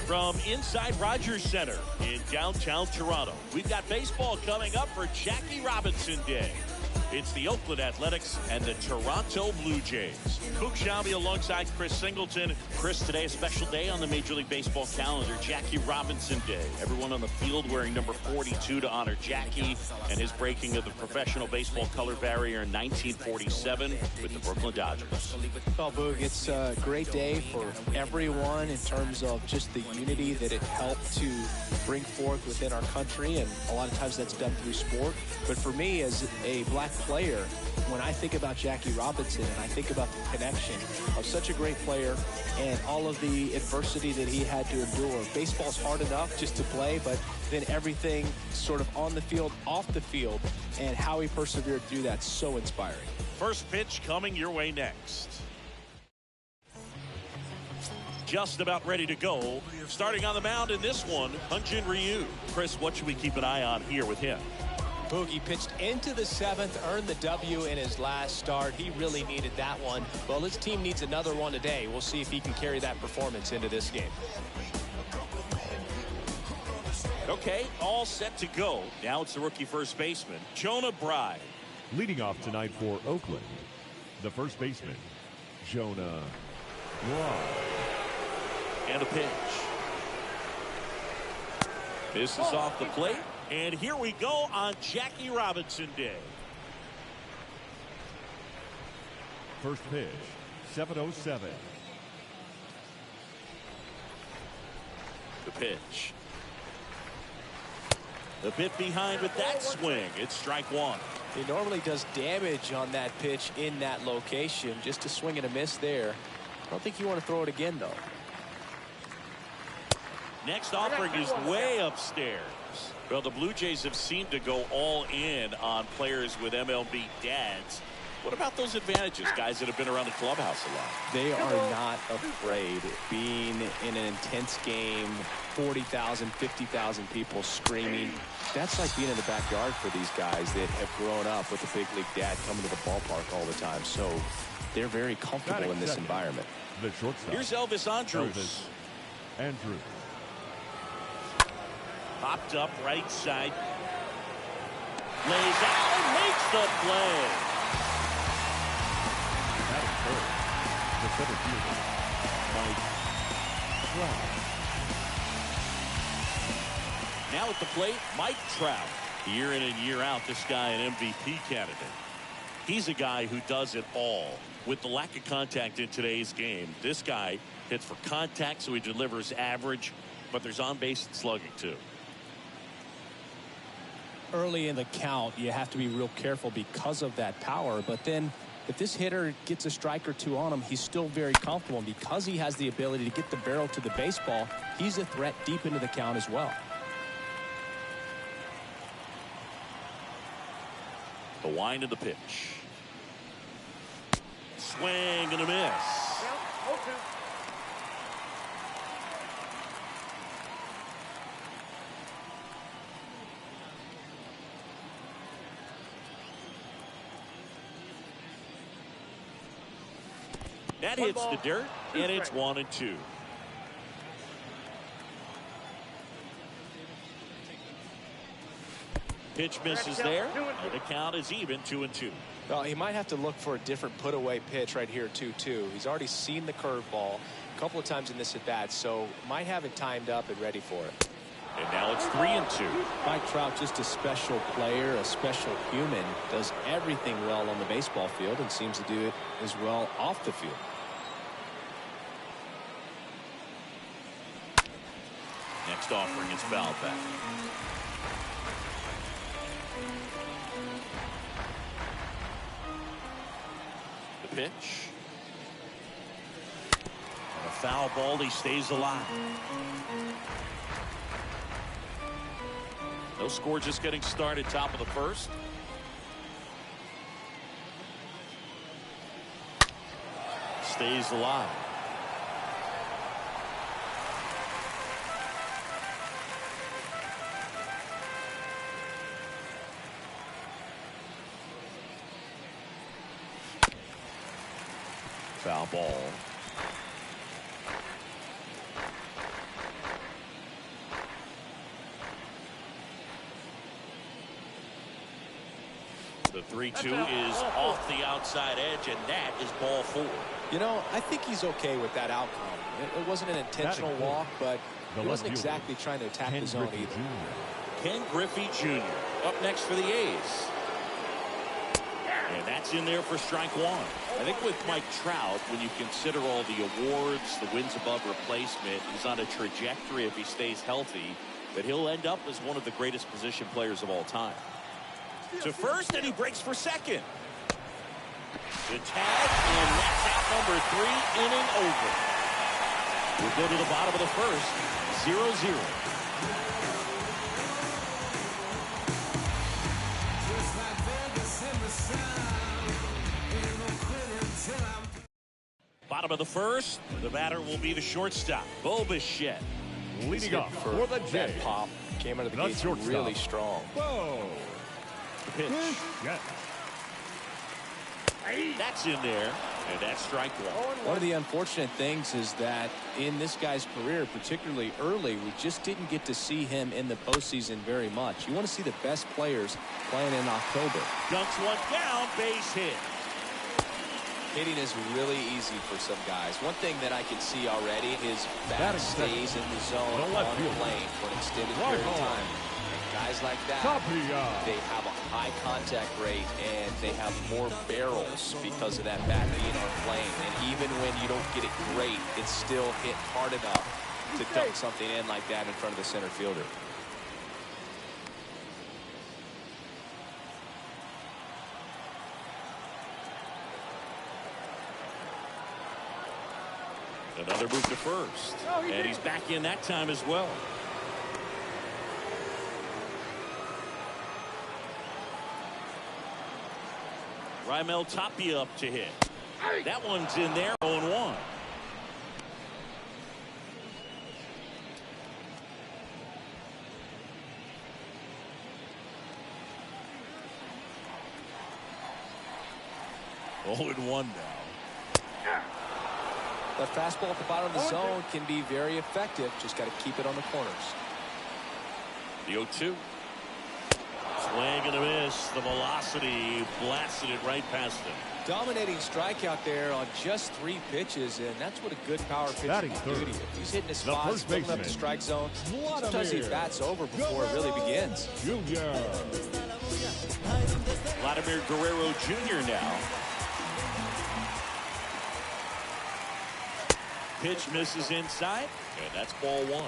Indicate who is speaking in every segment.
Speaker 1: From inside Rogers Center in downtown Toronto, we've got baseball coming up for Jackie Robinson Day. It's the Oakland Athletics and the Toronto Blue Jays. Cook Shelby alongside Chris Singleton. Chris, today a special day on the Major League Baseball calendar, Jackie Robinson Day. Everyone on the field wearing number 42 to honor Jackie and his breaking of the professional baseball color barrier in 1947 with the Brooklyn Dodgers.
Speaker 2: Well, Boog, it's a great day for everyone in terms of just the unity that it helped to bring forth within our country, and a lot of times that's done through sport. But for me, as a black player, when I think about Jackie Robinson and I think about the connection of such a great player and all of the adversity that he had to endure. Baseball's hard enough just to play, but then everything sort of on the field, off the field, and how he persevered through that's so inspiring.
Speaker 1: First pitch coming your way next. Just about ready to go. Starting on the mound in this one, Hyun-Jin Ryu. Chris, what should we keep an eye on here with him?
Speaker 2: Boogie pitched into the seventh, earned the W in his last start. He really needed that one. Well, his team needs another one today. We'll see if he can carry that performance into this game.
Speaker 1: Okay, all set to go. Now it's the rookie first baseman, Jonah Bride.
Speaker 3: Leading off tonight for Oakland, the first baseman, Jonah Bride.
Speaker 1: And a pitch. This is off the plate. And here we go on Jackie Robinson Day.
Speaker 3: First pitch, 7:07.
Speaker 1: The pitch. The bit behind with that swing. It's strike one.
Speaker 2: He normally does damage on that pitch in that location. Just a swing and a miss there. I don't think you want to throw it again, though.
Speaker 1: Next offering is way upstairs. Well, the Blue Jays have seemed to go all in on players with MLB dads. What about those advantages, guys that have been around the clubhouse a lot?
Speaker 2: They are not afraid. Being in an intense game, 40,000, 50,000 people screaming. That's like being in the backyard for these guys that have grown up with a big league dad coming to the ballpark all the time. So they're very comfortable in this environment.
Speaker 3: The shortstop.
Speaker 1: Here's Elvis Andrus.
Speaker 3: Elvis Andrus.
Speaker 1: Popped up right side. Lays out and makes the play.
Speaker 3: That occurred. The center fielder, Mike Trout.
Speaker 1: Now at the plate, Mike Trout. Year in and year out, this guy an MVP candidate. He's a guy who does it all. With the lack of contact in today's game, this guy hits for contact, so he delivers average, but there's on-base slugging too.
Speaker 2: Early in the count, you have to be real careful because of that power. But then if this hitter gets a strike or two on him, he's still very comfortable. And because he has the ability to get the barrel to the baseball, he's a threat deep into the count as well.
Speaker 1: The wind of the pitch. Swing and a miss. That hits the dirt, and it's 1-2. Pitch misses there, and the count is even 2-2.
Speaker 2: Well, he might have to look for a different put-away pitch right here, 2-2. He's already seen the curveball a couple of times in this at-bat, so might have it timed up and ready for it.
Speaker 1: And now it's 3-2.
Speaker 2: Mike Trout, just a special player, a special human, does everything well on the baseball field and seems to do it as well off the field.
Speaker 1: Next offering is fouled back. The pitch. And a foul ball, he stays alive. No score, just getting started, top of the first. Stays alive. Foul ball. The 3-2 is off the outside edge, and that is ball 4.
Speaker 2: You know, I think he's okay with that outcome. It wasn't an intentional walk, but he wasn't exactly trying to attack the zone either.
Speaker 1: Ken Griffey Jr. up next for the A's. And that's in there for strike 1. I think with Mike Trout, when you consider all the awards, the wins above replacement, he's on a trajectory, if he stays healthy, that he'll end up as one of the greatest position players of all time. To first, and he breaks for second. The tag, and that's out number 3, inning over. We'll go to the bottom of the first, 0-0. Bottom of the first, the batter will be the shortstop, Bo Bichette.
Speaker 3: Leading off for the Jays.
Speaker 2: That pop came out of the gates really strong.
Speaker 3: Whoa.
Speaker 1: Pitch.
Speaker 3: Yes.
Speaker 1: That's in there, and that's strike 1.
Speaker 2: One of the unfortunate things is that in this guy's career, particularly early, we just didn't get to see him in the postseason very much. You want to see the best players playing in October.
Speaker 1: Dunks one down, base hit.
Speaker 2: Hitting is really easy for some guys. One thing that I can see already is bat stays in the zone on the lane for an extended period of time. Guys like that, they have a high contact rate and they have more barrels because of that bat being on plane. And even when you don't get it great, it's still hit hard enough to dunk something in like that in front of the center fielder.
Speaker 1: Another move to first. And he's back in that time as well. Raimel Tapia up to hit. That one's in there, 0-1. Oh, and 1 now.
Speaker 2: That fastball at the bottom of the zone can be very effective. Just got to keep it on the corners.
Speaker 1: The 0-2. Swing and a miss. The velocity blasted it right past him.
Speaker 2: Dominating strikeout there on just 3 pitches, and that's what a good power pitcher can do to you. He's hitting his spots, filling up the strike zone. Sometimes he bats over before it really begins.
Speaker 1: Vladimir Guerrero Jr. now. Pitch misses inside, and that's ball 1.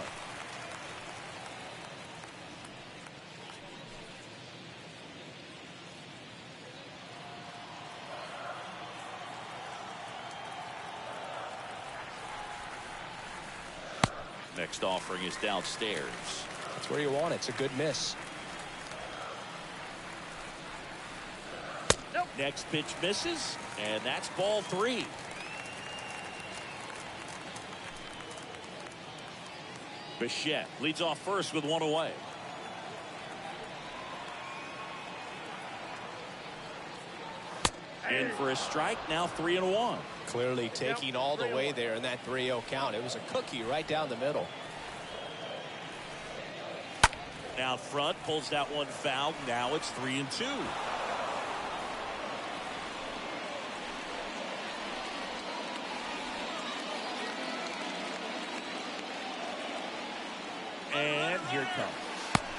Speaker 1: Next offering is downstairs.
Speaker 2: That's where you want it. It's a good miss.
Speaker 1: Next pitch misses, and that's ball 3. Bichette leads off first with 1 away. In for a strike, now 3-1.
Speaker 2: Clearly taking all the way there in that 3-0 count. It was a cookie right down the middle.
Speaker 1: Out front, pulls that one foul. Now it's 3-2. And here it comes.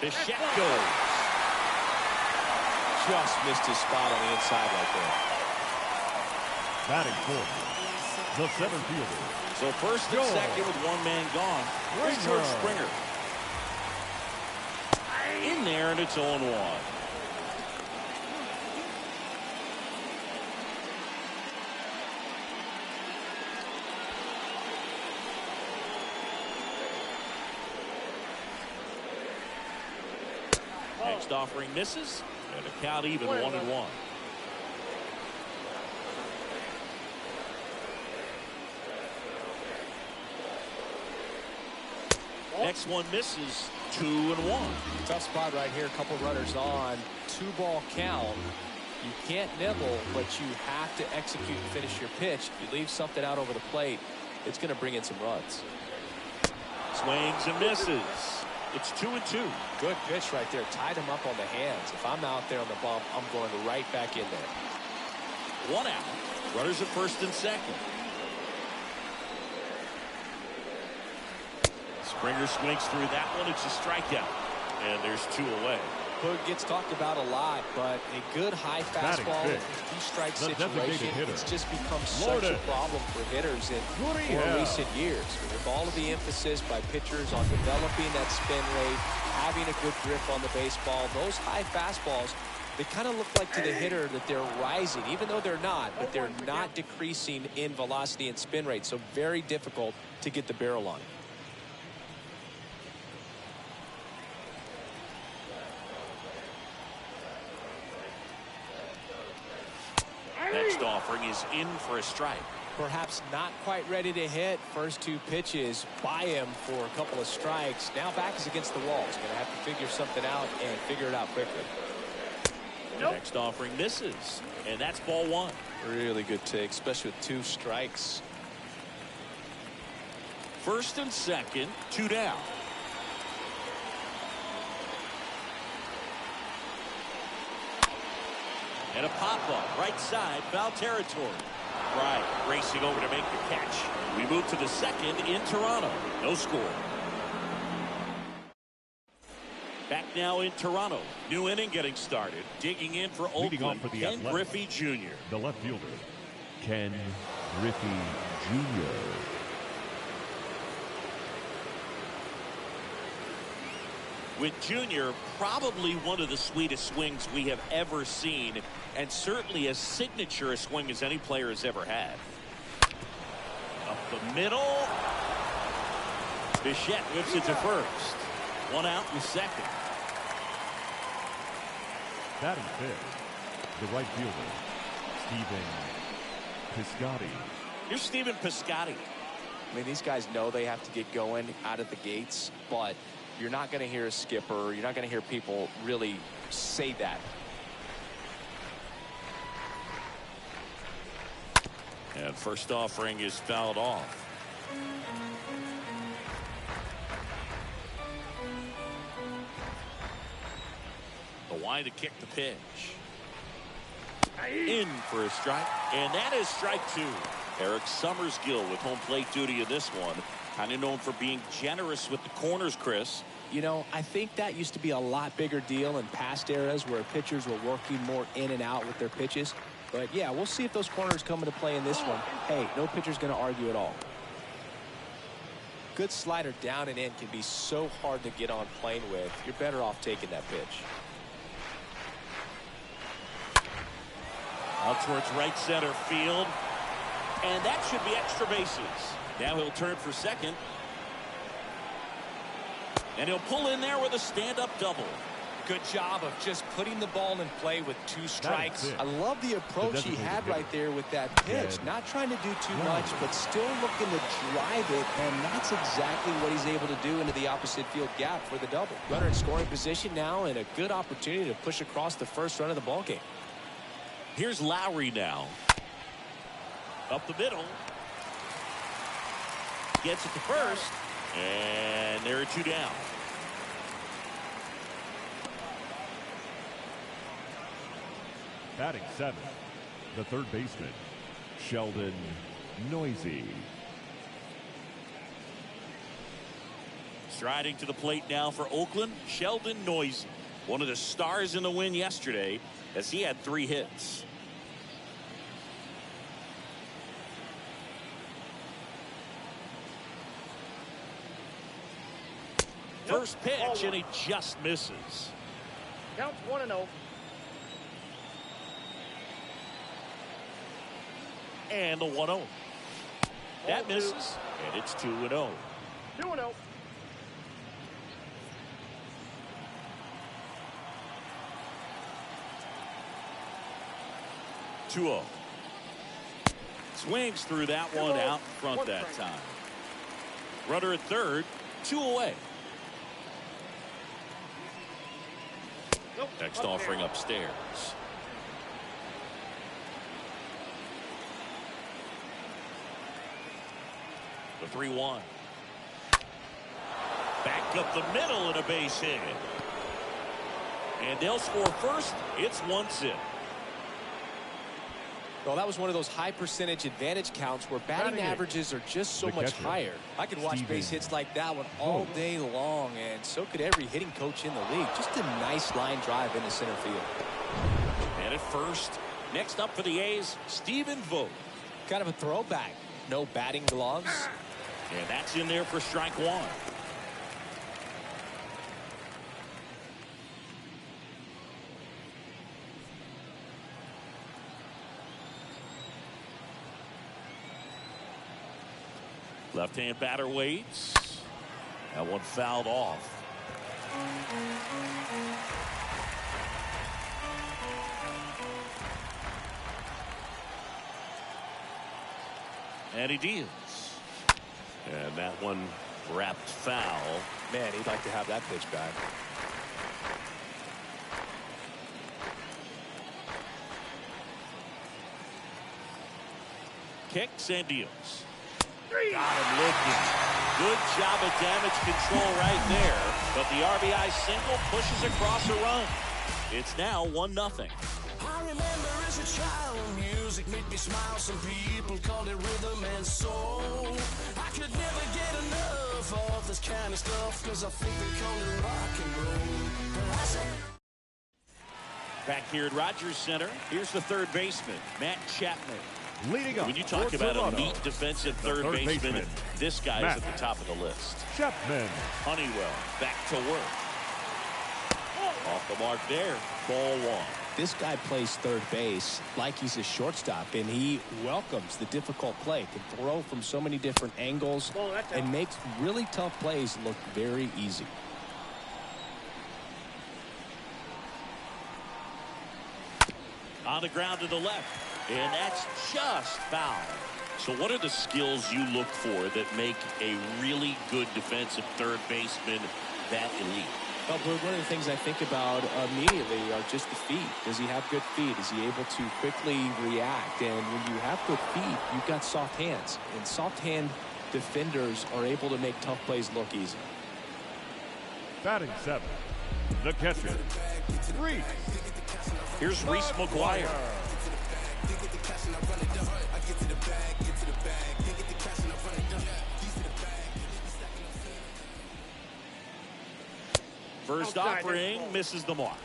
Speaker 1: Bichette goes.
Speaker 2: Just missed his spot on the inside right there.
Speaker 3: Batting fourth, the center fielder.
Speaker 1: So first and second with 1 man gone. Here's George Springer. In there, and it's 0-1. Next offering misses, and a count even 1-1. Next one misses, 2-1.
Speaker 2: Tough spot right here. A couple runners on. 2-ball count. You can't nibble, but you have to execute and finish your pitch. If you leave something out over the plate, it's going to bring in some runs.
Speaker 1: Swings and misses. It's 2-2.
Speaker 2: Good pitch right there. Tied him up on the hands. If I'm out there on the bump, I'm going right back in there.
Speaker 1: 1 out. Runners at first and second. Springer swings through that one. It's a strikeout. And there's 2 away.
Speaker 2: Hood gets talked about a lot, but a good high fastball in a few-strike situation, it's just become such a problem for hitters in more recent years. With all of the emphasis by pitchers on developing that spin rate, having a good grip on the baseball, those high fastballs, they kind of look like to the hitter that they're rising, even though they're not, but they're not decreasing in velocity and spin rate, so very difficult to get the barrel on.
Speaker 1: Next offering is in for a strike.
Speaker 2: Perhaps not quite ready to hit. First 2 pitches by him for a couple of strikes. Now back is against the wall. He's going to have to figure something out and figure it out quickly.
Speaker 1: Nope. Next offering misses, and that's ball 1.
Speaker 2: Really good take, especially with 2 strikes.
Speaker 1: First and second, 2 down. And a pop-up, right side, foul territory. Bryant racing over to make the catch. We move to the second in Toronto. No score. Back now in Toronto. New inning getting started. Digging in for Oakland, Ken Griffey Jr.
Speaker 3: The left fielder, Ken Griffey Jr.
Speaker 1: With Jr. probably one of the sweetest swings we have ever seen, and certainly as signature a swing as any player has ever had. Up the middle. Bichette whips it to first. 1 out in second.
Speaker 3: Batting fifth, the right fielder, Stephen Piscotty.
Speaker 1: Here's Stephen Piscotty.
Speaker 2: I mean, these guys know they have to get going out of the gates, but you're not going to hear a skipper. You're not going to hear people really say that.
Speaker 1: And first offering is fouled off. The wind to kick the pitch. In for a strike. And that is strike 2. Eric Summersgill with home plate duty in this one. Kind of known for being generous with the corners, Chris.
Speaker 2: You know, I think that used to be a lot bigger deal in past eras where pitchers were working more in and out with their pitches. But, yeah, we'll see if those corners come into play in this one. Hey, no pitcher's going to argue at all. Good slider down and in can be so hard to get on plane with. You're better off taking that pitch.
Speaker 1: Out towards right center field. And that should be extra bases. Now he'll turn for second. And he'll pull in there with a stand-up double. Good job of just putting the ball in play with 2 strikes.
Speaker 2: I love the approach he had right there with that pitch. Not trying to do too much, but still looking to drive it, and that's exactly what he's able to do into the opposite field gap for the double. Runner in scoring position now, and a good opportunity to push across the first run of the ballgame.
Speaker 1: Here's Lowry now. Up the middle. Gets it to first. And there are 2 down.
Speaker 3: Batting seventh, the third baseman, Sheldon Noisy.
Speaker 1: Striding to the plate now for Oakland, Sheldon Noisy. One of the stars in the win yesterday as he had 3 hits. First pitch, and he just misses.
Speaker 4: Counts 1-0.
Speaker 1: And the 1-0. That misses, and it's 2-0.
Speaker 4: 2-0.
Speaker 1: Swings through that one out front that time. Runner at third, 2 away. Next offering upstairs. The 3-1. Back up the middle and a base hit. And they'll score first. It's 1-0.
Speaker 2: Well, that was one of those high percentage advantage counts where batting averages are just so much higher. I could watch base hits like that one all day long, and so could every hitting coach in the league. Just a nice line drive into center field.
Speaker 1: And at first, next up for the A's, Stephen Vogt.
Speaker 2: Kind of a throwback. No batting gloves.
Speaker 1: And that's in there for strike one. Left-hand batter waits. That one fouled off. And he deals. And that one wrapped foul.
Speaker 2: Man, he'd like to have that pitch back.
Speaker 1: Kicks and deals. Got him looking. Good job of damage control right there. But the RBI single pushes across a run. It's now 1-0.
Speaker 5: I remember as a child, music made me smile. Some people called it rhythm and soul. I could never get enough of this kind of stuff, cause I think they call it rock and roll. But I say...
Speaker 1: Back here at Rogers Center, here's the third baseman, Matt Chapman.
Speaker 3: Leading up,
Speaker 1: when you talk about a neat defensive third baseman, this guy is at the top of the list.
Speaker 3: Chapman.
Speaker 1: Honeywell back to work. Off the mark there. Ball one.
Speaker 2: This guy plays third base like he's a shortstop, and he welcomes the difficult play. Can throw from so many different angles and makes really tough plays look very easy.
Speaker 1: On the ground to the left. And that's just foul. So what are the skills you look for that make a really good defensive third baseman that elite?
Speaker 2: Well, Blue, one of the things I think about immediately are just the feet. Does he have good feet? Is he able to quickly react? And when you have good feet, you've got soft hands. And soft hand defenders are able to make tough plays look easy.
Speaker 3: Batting seven, the catcher, Reese.
Speaker 1: Here's Reese McGuire. First offering misses the mark.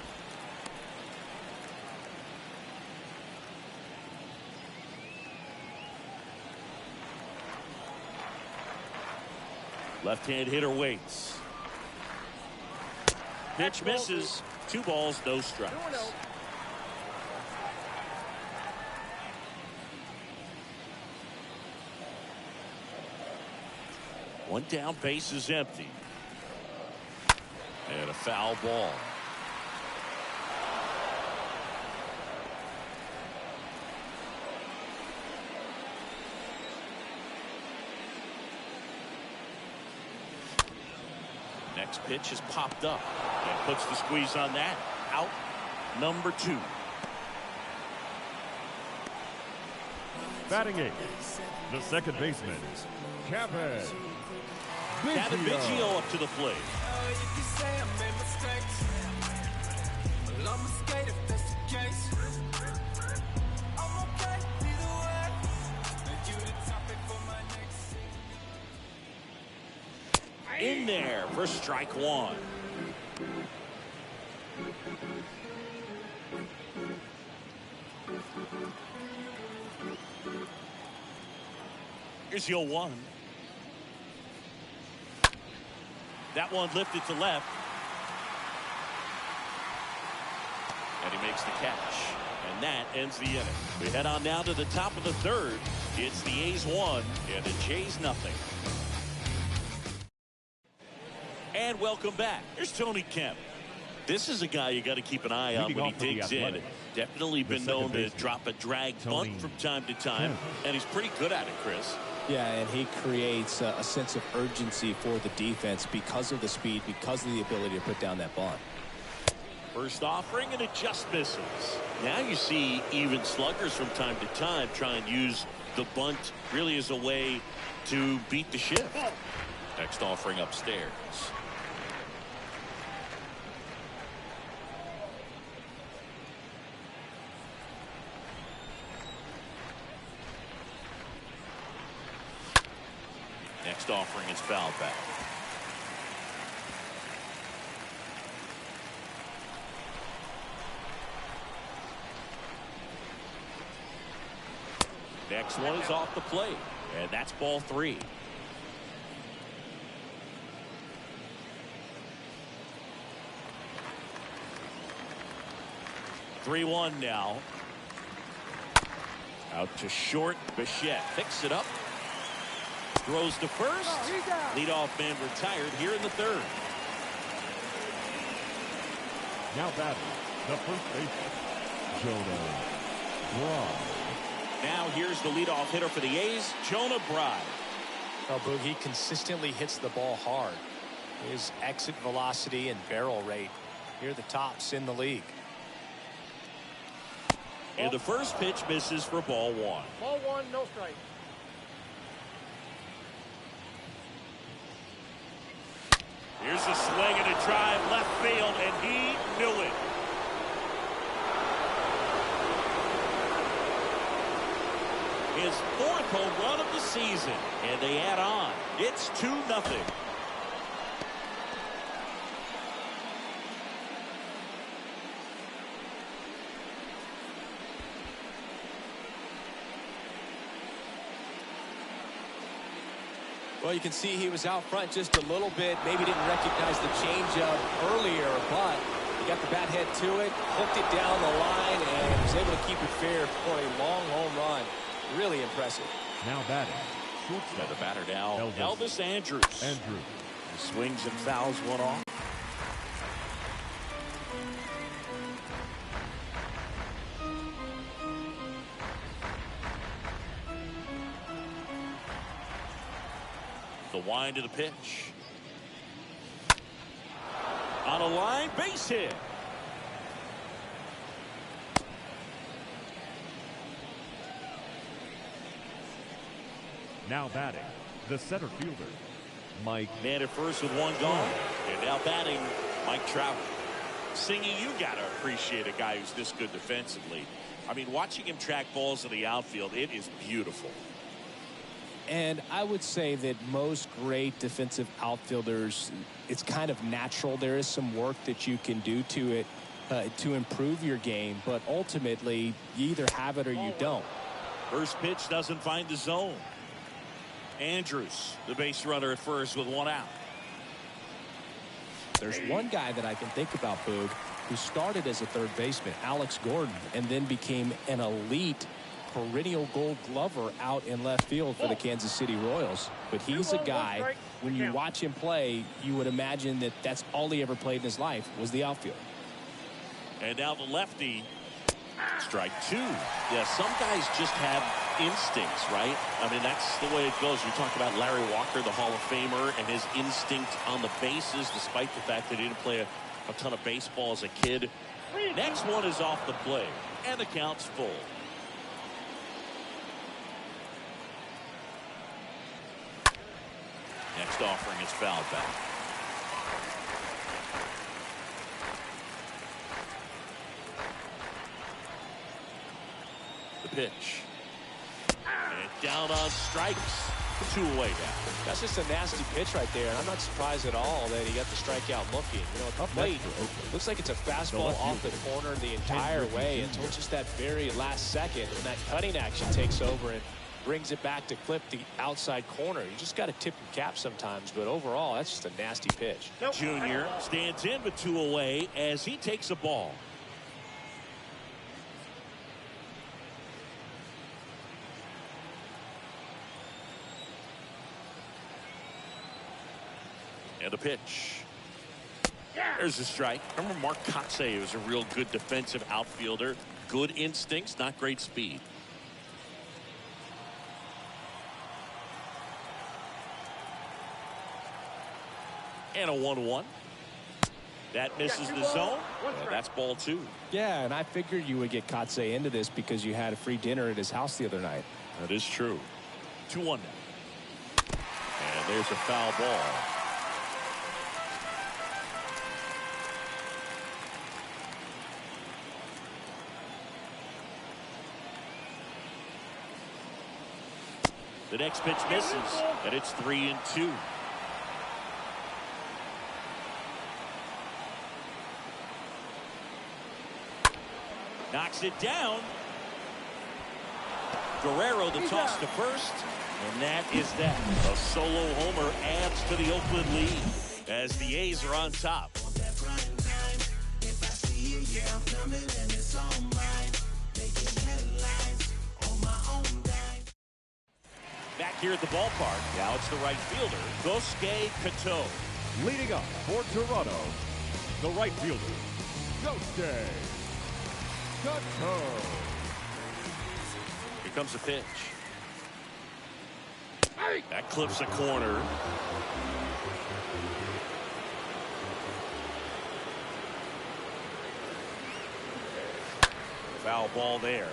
Speaker 1: Left-hand hitter waits. Pitch misses. 2 balls, no strikes.
Speaker 4: 2-0.
Speaker 1: One down, base is empty. And a foul ball. Next pitch is popped up and puts the squeeze on that. Out number 2.
Speaker 3: Batting eight, the second baseman, Kevin
Speaker 1: Biggio up to the plate. In there for strike one. Here's 0-1. That one lifted to left. And he makes the catch. And that ends the inning. We head on now to the top of the third. It's the A's 1 and the Jays nothing. And welcome back. Here's Tony Kemp. This is a guy you got to keep an eye on when he digs in. Definitely been known to drop a drag bunt from time to time. And he's pretty good at it, Chris.
Speaker 2: Yeah, and he creates a sense of urgency for the defense because of the speed, because of the ability to put down that bunt.
Speaker 1: First offering, and it just misses. Now you see even sluggers from time to time try and use the bunt really as a way to beat the shift. Next offering upstairs. Next offering is fouled back. Next one is off the plate, and that's ball 3. (3-1) now. Out to short. Bichette picks it up. Throws to first. Leadoff man retired here in the 3rd.
Speaker 3: Now batting, the first baseman, Jonah Bride.
Speaker 1: Now here's the leadoff hitter for the A's, Jonah Bride.
Speaker 2: Oh, Boog, he consistently hits the ball hard. His exit velocity and barrel rate, here are the tops in the league.
Speaker 1: And the first pitch misses for ball 1.
Speaker 4: Ball 1, no strike.
Speaker 1: Here's a swing and a drive left field, and he knew it. His 4th home run of the season, and they add on. It's 2-0.
Speaker 2: Well, you can see he was out front just a little bit. Maybe didn't recognize the changeup earlier, but he got the bat head to it, hooked it down the line, and was able to keep it fair for a long home run. Really impressive.
Speaker 3: Now batting,
Speaker 1: Now the batter now, Elvis Andrews. He swings and fouls one off. The wind of the pitch. On a line, base hit.
Speaker 3: Now batting, the center fielder, Mike.
Speaker 1: Man at first with one gone. And now batting, Mike Trout. Singy, you got to appreciate a guy who's this good defensively. I mean, watching him track balls in the outfield, it is beautiful.
Speaker 2: And I would say that most great defensive outfielders, it's kind of natural. There is some work that you can do to it to improve your game, but ultimately you either have it or you don't.
Speaker 1: First pitch doesn't find the zone. Andrews, the base runner at first with one out.
Speaker 2: There's one guy that I can think about, Boog, who started as a third baseman, Alex Gordon, and then became an elite perennial Gold Glover out in left field for the Kansas City Royals. But he's a guy, when you watch him play, you would imagine that that's all he ever played in his life was the outfield.
Speaker 1: And now the lefty. Strike 2. Yeah, some guys just have instincts, right? I mean, that's the way it goes. You talk about Larry Walker, the Hall of Famer, and his instinct on the bases, despite the fact that he didn't play a ton of baseball as a kid. Next one is off the plate, and the count's full. Next offering is fouled back. The pitch. And down on strikes. 2 away now.
Speaker 2: That's just a nasty pitch right there, and I'm not surprised at all that he got the strikeout looking. You know, at the plate, looks like it's a fastball off the corner the entire way until just that very last second, and that cutting action takes over and brings it back to clip the outside corner. You just got to tip your cap sometimes, but overall, that's just a nasty pitch.
Speaker 1: Junior stands in with 2 away as he takes a ball. And the pitch. There's a strike. Remember Mark Kotsay was a real good defensive outfielder. Good instincts, not great speed. And a 1-1. That misses the zone. That's ball 2.
Speaker 2: Yeah, and I figured you would get Kotsay into this because you had a free dinner at his house the other night.
Speaker 1: That is true. 2-1 now. And there's a foul ball. The next pitch misses, and it's 3-2. Knocks it down. Guerrero the toss to first, and that is that. A solo homer adds to the Oakland lead as the A's are on top. Back here at the ballpark, now it's the right fielder, Gosuke Kato.
Speaker 3: Leading up for Toronto, the right fielder, Gosuke Kato.
Speaker 1: Here comes the pitch. That clips a corner. Foul ball there.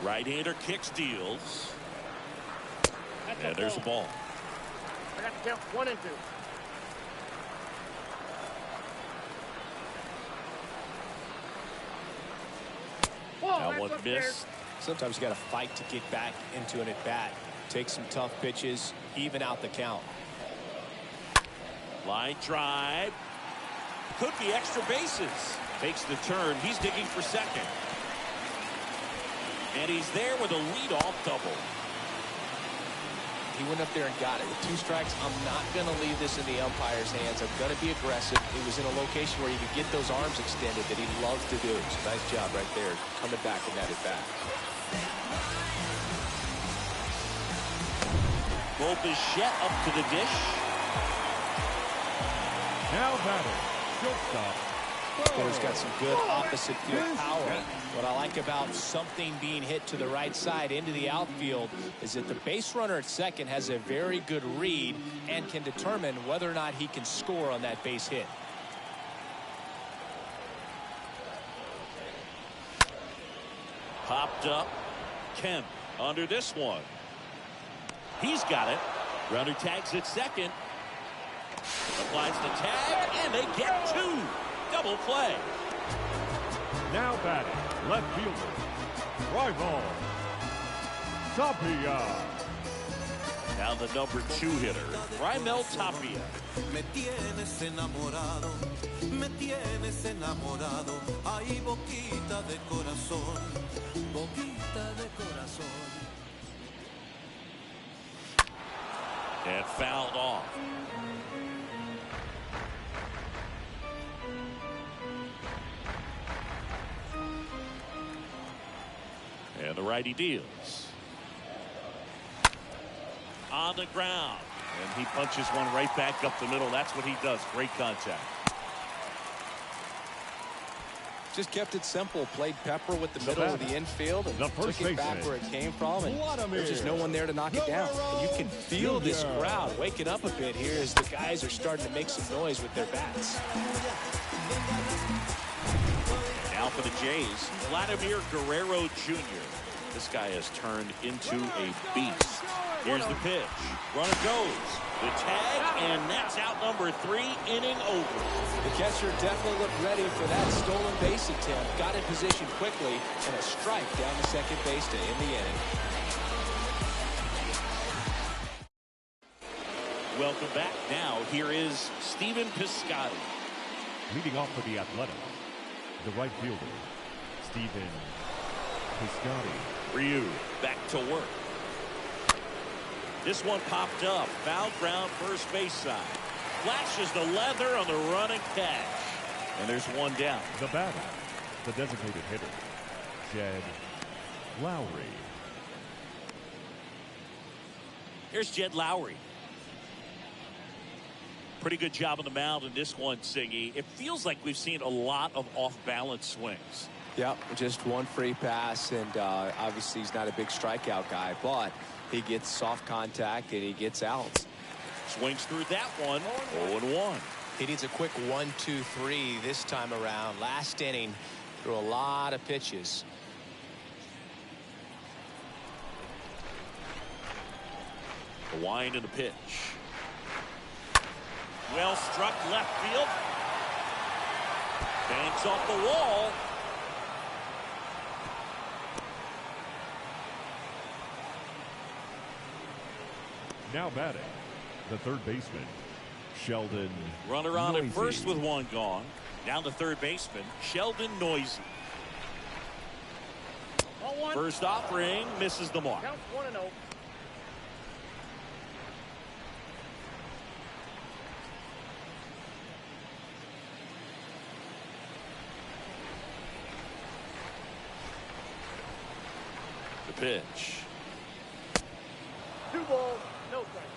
Speaker 1: Right-hander kicks, deals. And there's the ball.
Speaker 4: I got to count 1 and 2.
Speaker 1: Now one miss.
Speaker 2: Sometimes you got to fight to get back into an at-bat. Take some tough pitches, even out the count.
Speaker 1: Line drive. Could be extra bases. Takes the turn. He's digging for second. And he's there with a leadoff double.
Speaker 2: He went up there and got it. With 2 strikes, I'm not going to leave this in the umpire's hands. I'm going to be aggressive. It was in a location where he could get those arms extended that he loves to do. So nice job right there, coming back in that at-bat.
Speaker 1: Bo Bichette up to the dish.
Speaker 3: Now batting, shortstop.
Speaker 2: Hitter's got some good opposite field power. What I like about something being hit to the right side into the outfield is that the base runner at second has a very good read and can determine whether or not he can score on that base hit.
Speaker 1: Popped up. Kemp under this one. He's got it. Runner tags at second. Applies the tag, and they get 2. Double play.
Speaker 3: Now batting, left fielder, Rival Tapia.
Speaker 1: Now the number 2 hitter, Raimel Tapia.
Speaker 6: Me tienes enamorado, me tienes enamorado. Ay, boquita de corazón, boquita de corazón.
Speaker 1: And fouled off. And the righty deals. On the ground. And he punches one right back up the middle. That's what he does. Great contact.
Speaker 2: Just kept it simple. Played pepper with the middle of the infield and took it back where it came from. And there's just no one there to knock it down. And you can feel this crowd waking up a bit here as the guys are starting to make some noise with their bats.
Speaker 1: Now for the Jays, Vladimir Guerrero Jr. This guy has turned into a beast. Here's the pitch. Runner goes. The tag, and that's out number 3, inning over.
Speaker 2: The catcher definitely looked ready for that stolen base attempt. Got in position quickly, and a strike down the second base to end the inning.
Speaker 1: Welcome back. Now, here is Stephen Piscotty.
Speaker 3: Leading off for the Athletics, the right fielder, Stephen Piscotty.
Speaker 1: Ryu back to work. This one popped up. Foul ground first base side. Flashes the leather on the running catch. And there's one down.
Speaker 3: The batter, the designated hitter, Jed Lowry.
Speaker 1: Here's Jed Lowry. Pretty good job on the mound in this one, Singy. It feels like we've seen a lot of off-balance swings.
Speaker 2: Yep, just one free pass, and obviously he's not a big strikeout guy, but he gets soft contact and he gets outs.
Speaker 1: Swings through that one. 0-1.
Speaker 2: He needs a quick 1-2-3 this time around. Last inning, threw a lot of pitches.
Speaker 1: The wind and the pitch. Well struck left field. Bangs off the wall.
Speaker 3: Now batting, the third baseman, Sheldon.
Speaker 1: Runner on at
Speaker 3: Noisy.
Speaker 1: first with one gone. Down the third baseman, Sheldon Noisy.
Speaker 4: Ball one.
Speaker 1: First offering misses the mark.
Speaker 4: Count 1-0.
Speaker 1: The pitch.
Speaker 4: 2 balls, no strikes.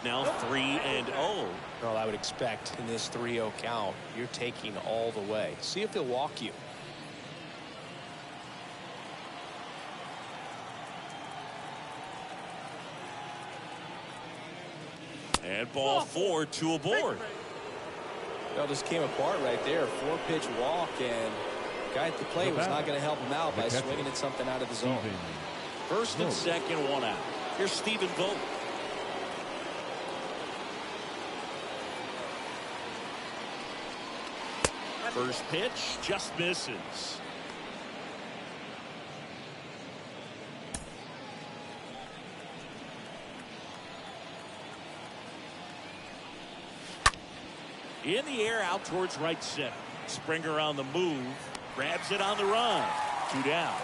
Speaker 1: Now 3-0.
Speaker 2: Well, I would expect in this 3-0 count, you're taking all the way. See if he'll walk you.
Speaker 1: And ball 4, 2 aboard.
Speaker 2: Well, just came apart right there. 4-pitch walk, and guy at the plate was not going to help him out by swinging at something out of the zone.
Speaker 1: First and second, 1 out. Here's Stephen Vogt. First pitch just misses. In the air out towards right center. Springer on the move. Grabs it on the run. 2 down.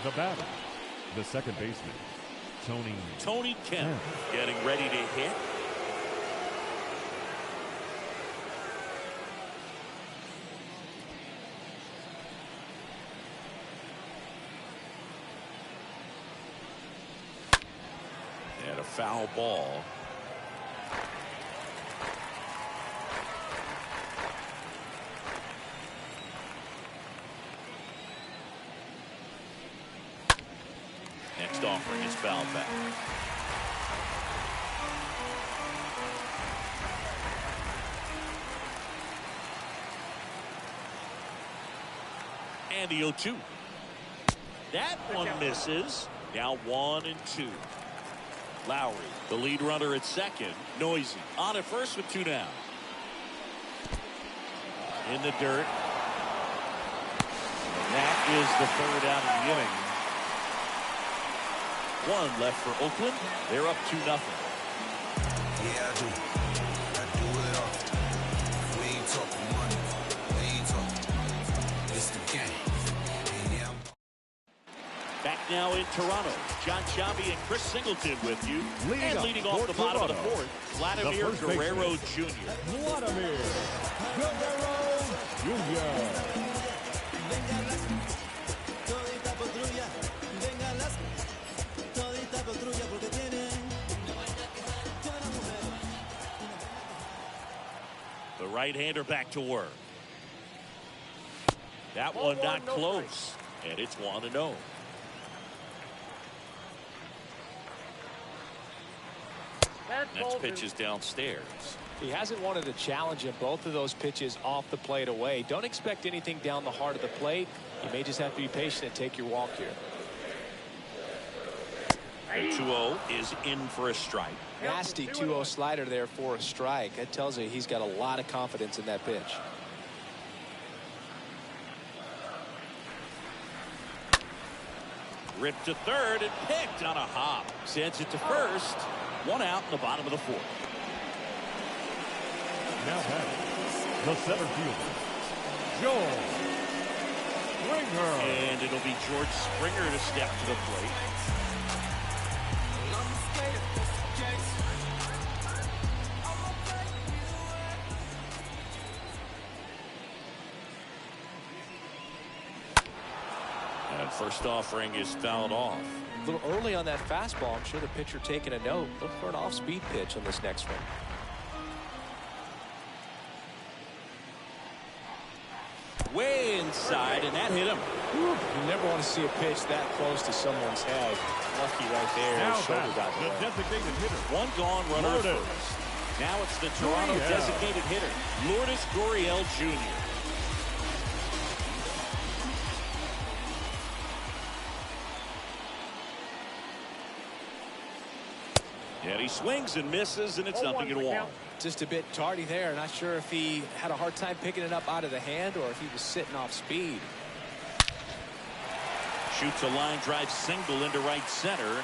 Speaker 3: The batter, the second baseman,
Speaker 1: Tony Kemp getting ready to hit. And a foul ball. Next offering is fouled back. And the 0-2. That one misses. Now 1-2. Lowry, the lead runner at second. Noisy on at first with 2 down. In the dirt. And that is the third out of the inning. 1 left for Oakland. They're up 2-0.
Speaker 7: Yeah, I do. I do it often. We ain't talking money. We ain't talking. It's the game. And yeah,
Speaker 1: Back now in Toronto. John Sciambi and Chris Singleton with you. Leading off the bottom of the fourth, Vladimir Guerrero Jr.
Speaker 3: Vladimir Guerrero Jr.
Speaker 1: The right-hander back to work. That one not close. And it's 1-0. Next pitch is downstairs.
Speaker 2: He hasn't wanted to challenge him. Both of those pitches off the plate away. Don't expect anything down the heart of the plate. You may just have to be patient and take your walk here.
Speaker 1: The 2-0 is in for a strike.
Speaker 2: Nasty 2-0 slider there for a strike. That tells you he's got a lot of confidence in that pitch.
Speaker 1: Ripped to third and picked on a hop. Sends it to first. 1 out in the bottom of the fourth.
Speaker 3: Now batting, the center fielder, George Springer.
Speaker 1: And it'll be George Springer to step to the plate. And first offering is fouled off.
Speaker 2: A little early on that fastball. I'm sure the pitcher taking a note. Look for an off-speed pitch on this next one.
Speaker 1: Way inside, and that hit him.
Speaker 2: You never want to see a pitch that close to someone's head. Lucky right there.
Speaker 3: Now
Speaker 2: His shoulder got
Speaker 3: the
Speaker 2: there.
Speaker 3: designated hitter,
Speaker 1: 1 gone, runner at
Speaker 3: Lourdes.
Speaker 1: first. Now it's the Toronto designated hitter, Lourdes Gurriel Jr. And he swings and misses, and it's 0-1.
Speaker 2: Just a bit tardy there. Not sure if he had a hard time picking it up out of the hand or if he was sitting off speed.
Speaker 1: Shoots a line drive single into right center.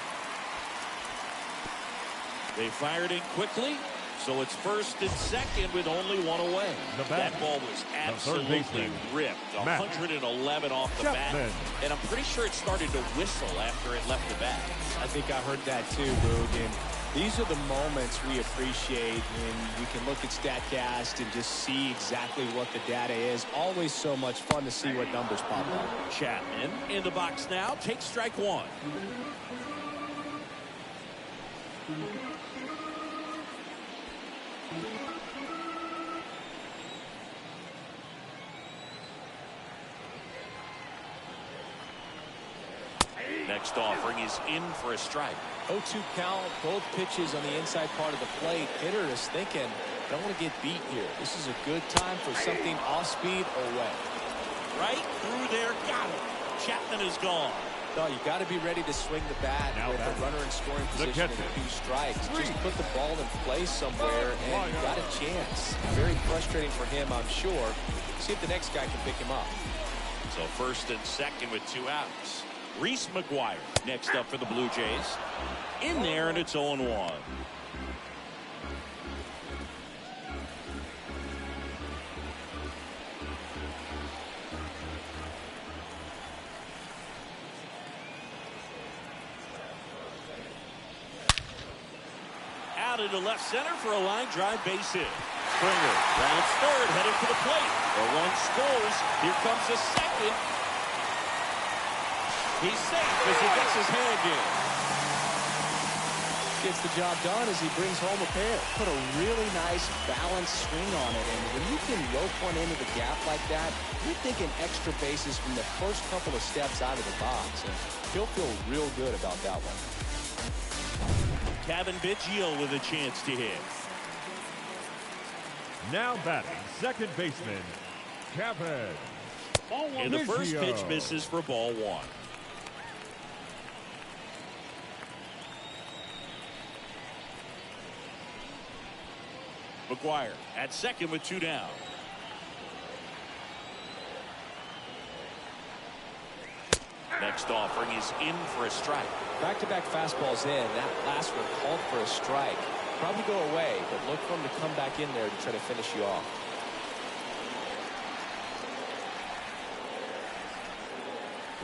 Speaker 1: They fired in quickly, so it's first and second with only one away. That ball was absolutely ripped. 111 off the bat. And I'm pretty sure it started to whistle after it left the bat.
Speaker 2: I think I heard that too, Boog. And these are the moments we appreciate when we can look at StatCast and just see exactly what the data is. Always so much fun to see what numbers pop up.
Speaker 1: Chapman in the box now. Takes strike one. Next offering is in for a strike.
Speaker 2: 0-2 count, both pitches on the inside part of the plate. Hitter is thinking, I don't want to get beat here. This is a good time for something off speed or away.
Speaker 1: Right through there, got him. Chapman is gone.
Speaker 2: No, you got to be ready to swing the bat with a runner in scoring position and 2 strikes. Just put the ball in place somewhere and you got a chance. Very frustrating for him, I'm sure. See if the next guy can pick him up.
Speaker 1: So first and second with 2 outs. Reese McGuire next up for the Blue Jays. In there, and it's 0-1. Out into left center for a line drive base hit. Springer rounds third, headed to the plate. The run scores. Here comes the second. He's safe as he gets his hand in.
Speaker 2: Gets the job done as he brings home a pair. Put a really nice balanced swing on it. And when you can rope one into the gap like that, you're thinking extra bases from the first couple of steps out of the box. And he'll feel real good about that one.
Speaker 1: Kevin Biggio with a chance to hit.
Speaker 3: Now batting, second baseman, Kevin.
Speaker 1: And the first pitch misses for ball 1. McGuire at second with 2 down. Next offering is in for a strike.
Speaker 2: Back-to-back fastballs in. That last one called for a strike. Probably go away, but look for him to come back in there to try to finish you off.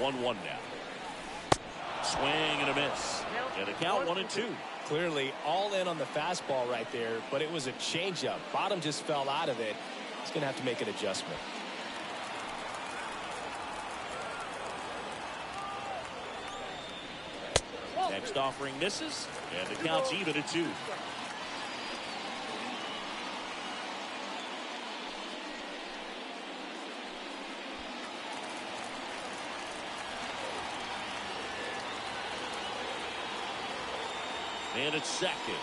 Speaker 1: 1-1 now. Swing and a miss. And a count 1-2.
Speaker 2: Clearly all in on the fastball right there, but it was a changeup. Bottom just fell out of it. He's going to have to make an adjustment.
Speaker 1: Next offering misses, and the count's even at 2. And it's second.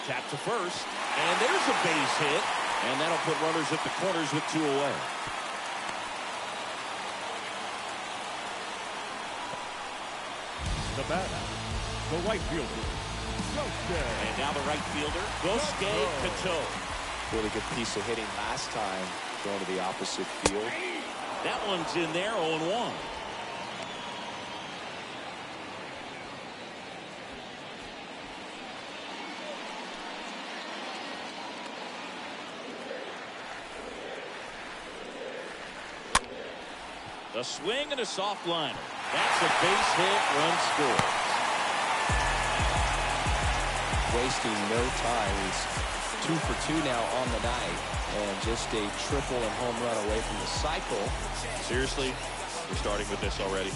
Speaker 1: Tap to first, and there's a base hit, and that'll put runners at the corners with 2 away.
Speaker 3: The batter, the right fielder,
Speaker 1: and now the right fielder, Gosuke Kato.
Speaker 2: Really good piece of hitting last time, going to the opposite field.
Speaker 1: That one's in there, 0-1. A swing and a soft liner. That's a base hit, run score.
Speaker 2: Wasting no time. He's 2 for 2 now on the night, and just a triple and home run away from the cycle.
Speaker 1: Seriously, we're starting with this already.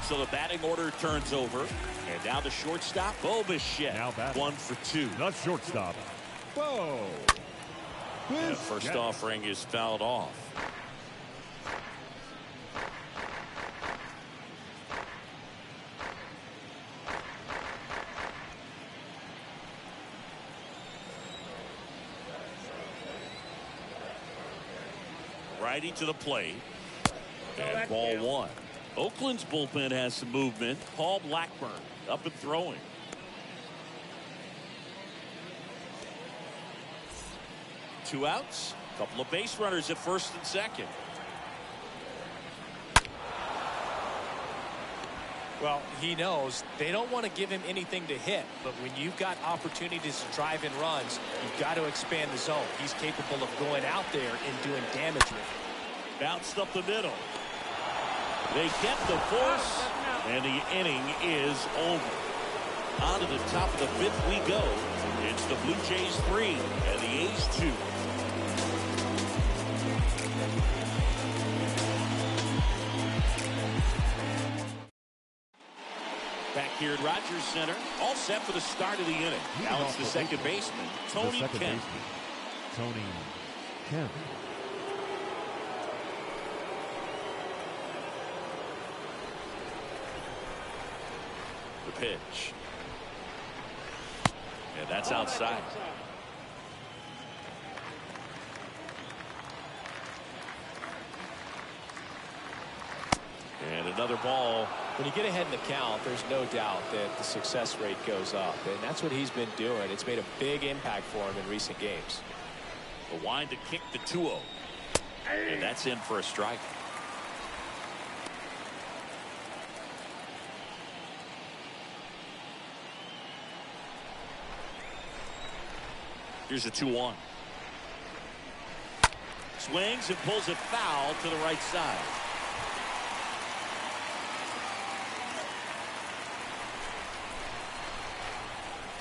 Speaker 1: So the batting order turns over. And now the shortstop, Bo Bichette.
Speaker 3: Now batting.
Speaker 1: 1 for 2.
Speaker 3: The shortstop, Bo.
Speaker 1: The first offering is fouled off. Righty to the plate. And ball one. Oakland's bullpen has some movement. Paul Blackburn up and throwing. Two outs. Couple of base runners at first and second.
Speaker 2: Well, he knows they don't want to give him anything to hit, but when you've got opportunities to drive in runs, you've got to expand the zone. He's capable of going out there and doing damage with it.
Speaker 1: Bounced up the middle. They get the force, and the inning is over. On to the top of the fifth we go. It's the Blue Jays 3 and the A's 2. Back here at Rogers Center, all set for the start of the inning. Now it's the second baseman, Tony Kemp.
Speaker 3: Tony Kemp.
Speaker 1: The pitch. And that's outside. And another ball.
Speaker 2: When you get ahead in the count, there's no doubt that the success rate goes up, and that's what he's been doing. It's made a big impact for him in recent games.
Speaker 1: The wind to kick the 2-0. And that's in for a strike. Here's a 2-1. Swings and pulls it foul to the right side.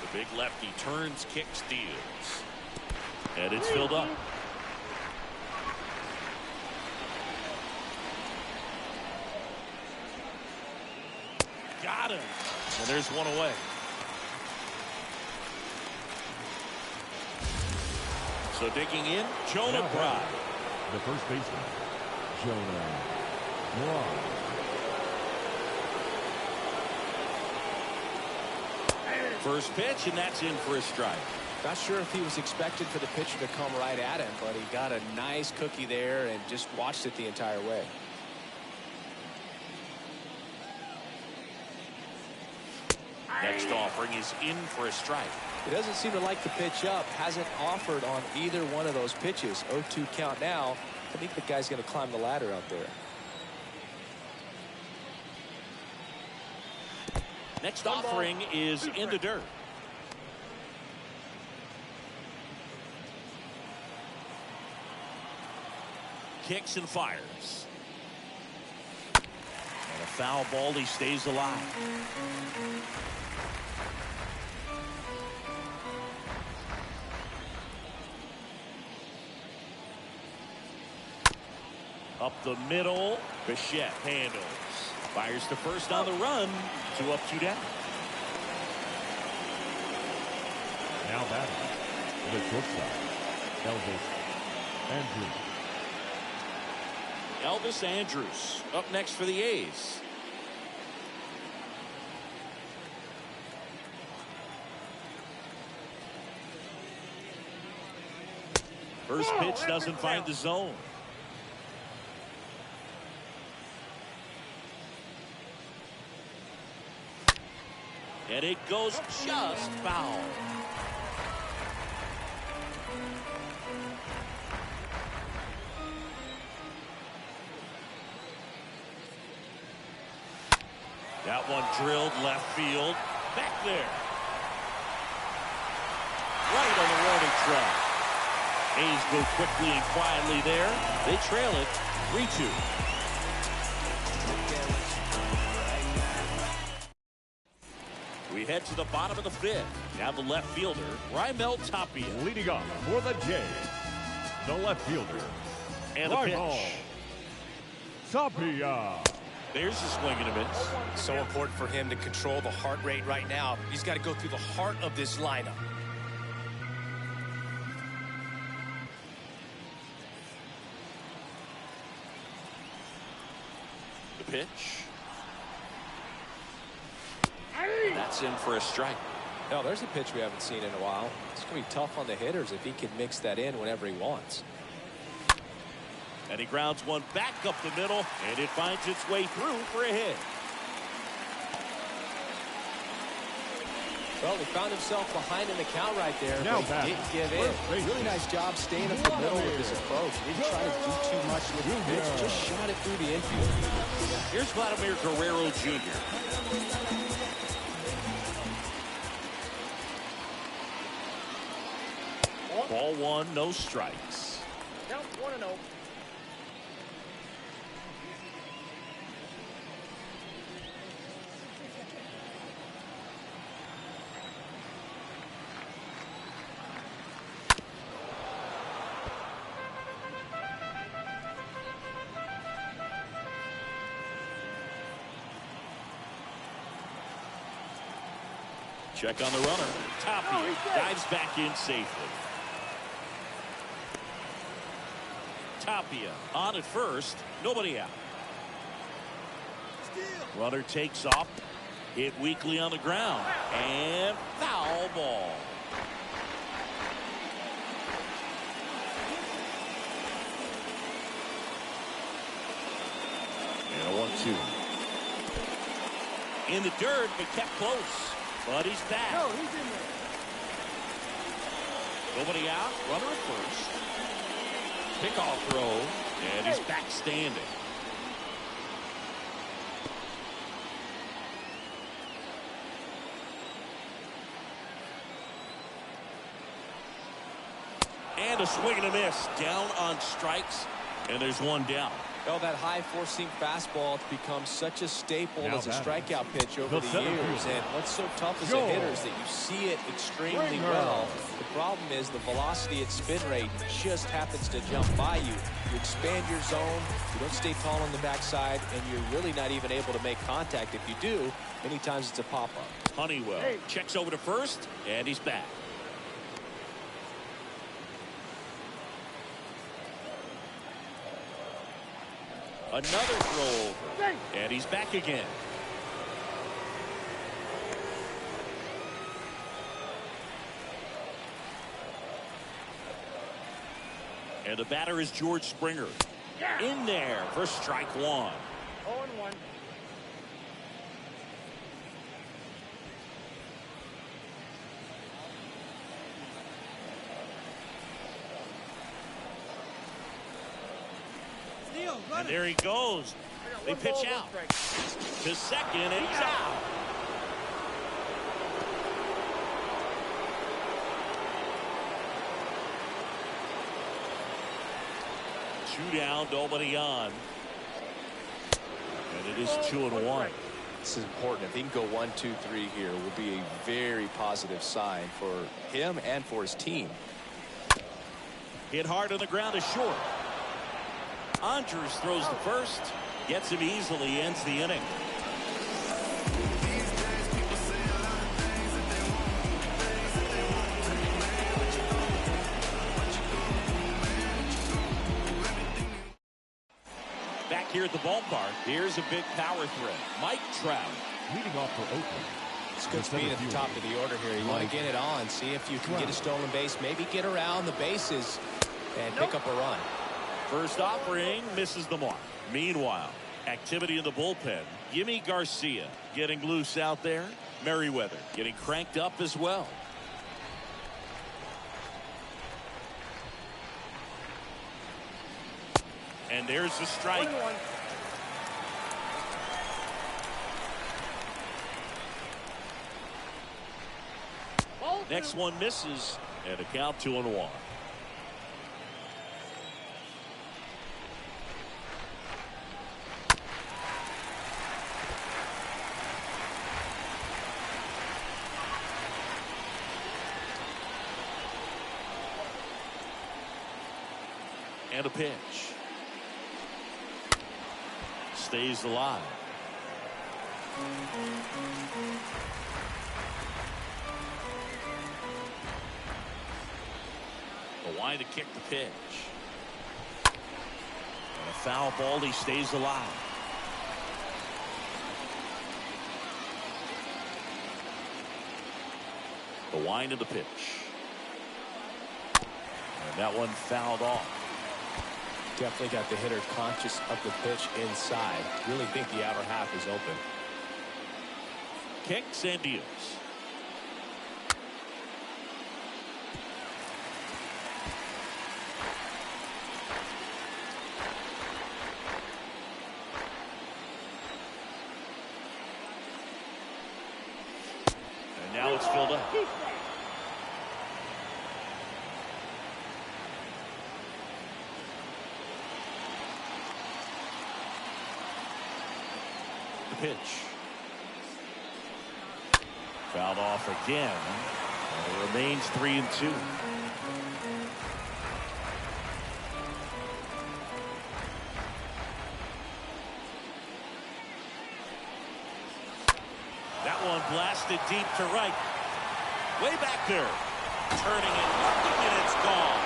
Speaker 1: The big lefty turns, kicks, deals. And it's filled up. Got him. And there's one away. So digging in, Jonah Bride.
Speaker 3: The first baseman, Jonah Bride.
Speaker 1: First pitch, and that's in for a strike.
Speaker 2: Not sure if he was expected for the pitcher to come right at him, but he got a nice cookie there and just watched it the entire way.
Speaker 1: Next offering is in for a strike.
Speaker 2: He doesn't seem to like the pitch up. Hasn't offered on either one of those pitches. 0-2 count now. I think the guy's going to climb the ladder out there.
Speaker 1: Next offering is in the dirt. Kicks and fires. And a foul ball. He stays alive. Up the middle, Bichette handles. Fires to first on the run. 2 up, 2 down.
Speaker 3: Now batting, the shortstop,
Speaker 1: Elvis Andrus up next for the A's. First pitch doesn't find the zone. And it goes just foul. That one drilled left field. Back there. Right on the warning track. A's go quickly and quietly there. They trail it 3-2. We head to the bottom of the fifth. Now the left fielder, Raimel Tapia.
Speaker 3: leading off for the Jays, the left fielder,
Speaker 1: And the
Speaker 3: Raimel
Speaker 1: pitch.
Speaker 3: Tapia.
Speaker 2: There's a swing and a miss. So important for him to control the heart rate right now. He's got to go through the heart of this lineup.
Speaker 1: The pitch. That's in for a strike.
Speaker 2: No, there's a pitch we haven't seen in a while. It's going to be tough on the hitters if he can mix that in whenever he wants.
Speaker 1: And he grounds one back up the middle, and it finds its way through for a hit.
Speaker 2: Well, he found himself behind in the count right there,
Speaker 3: Now
Speaker 2: but he didn't give in. Really nice job staying up the middle with his approach. He didn't try to do too much with the pitch, just shot it through the infield.
Speaker 1: Here's Vladimir Guerrero Jr. Ball one, no strikes.
Speaker 4: Count 1-0.
Speaker 1: Check on the runner. Tapia dives back in safely. Tapia on at first. Nobody out. Runner takes off. Hit weakly on the ground. And foul ball. And a 1-2. In the dirt, but kept close. But he's back.
Speaker 4: No, he's in there.
Speaker 1: Nobody out. Runner at first. Pickoff throw. And he's back standing. And a swing and a miss. Down on strikes. And there's one down.
Speaker 2: Well, that high four-seam fastball has become such a staple
Speaker 3: Now
Speaker 2: as a
Speaker 3: that
Speaker 2: strikeout pitch over
Speaker 3: the
Speaker 2: the
Speaker 3: center
Speaker 2: years.
Speaker 3: field.
Speaker 2: And what's so tough as a hitter is that you see it extremely well. The problem is the velocity at spin rate just happens to jump by you. You expand your zone, you don't stay tall on the backside, and you're really not even able to make contact. If you do, many times it's a pop-up.
Speaker 1: Honeywell checks over to first, and he's back. Another throw over, and he's back again. And the batter is George Springer. In there for strike one.
Speaker 4: 0-1.
Speaker 1: And there he goes. They pitch out to second, and he's out. Two down, nobody on. And it is 2-1.
Speaker 2: This is important. If he can go 1, 2, 3 here, will be a very positive sign for him and for his team.
Speaker 1: Hit hard on the ground is short. Andrews throws the first, gets him easily, ends the inning. Back here at the ballpark, here's a big power threat. Mike Trout.
Speaker 3: Leading off for Oakland.
Speaker 2: It's good speed at the top of the order here. You want to get it on, see if you can get a stolen base, maybe get around the bases and pick up a run.
Speaker 1: First offering misses the mark. Meanwhile, activity in the bullpen. Yimi Garcia getting loose out there. Merriweather getting cranked up as well. And there's the strike.
Speaker 4: 1-1.
Speaker 1: Next one misses, and a count 2-1. And a pitch. Stays alive. The line to kick the pitch. And a foul ball. He stays alive. The wind of the pitch. And that one fouled off.
Speaker 2: Definitely got the hitter conscious of the pitch inside. Really think the outer half is open.
Speaker 1: Kicks and deals. And now it's filled up. The pitch. Fouled off again. And it remains 3-2. That one blasted deep to right. Way back there. Turning and looking, and it's gone.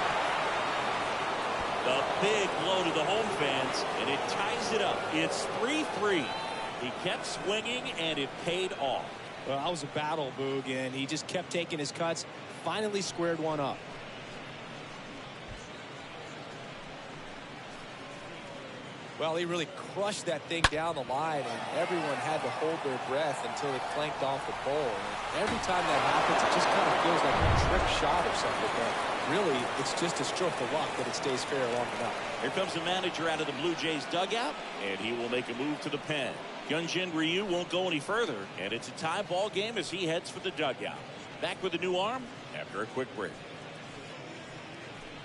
Speaker 1: The big blow to the home fans, and it ties it up. It's 3-3. He kept swinging, and it paid off.
Speaker 2: Well, that was a battle, Boog, and he just kept taking his cuts. Finally squared one up. Well, he really crushed that thing down the line, and everyone had to hold their breath until it clanked off the pole. And every time that happens, it just kind of feels like a trick shot or something. But really, it's just a stroke of luck that it stays fair long enough.
Speaker 1: Here comes the manager out of the Blue Jays dugout, and he will make a move to the pen. Hyunjin Ryu won't go any further, and it's a tie ball game as he heads for the dugout. Back with a new arm after a quick break.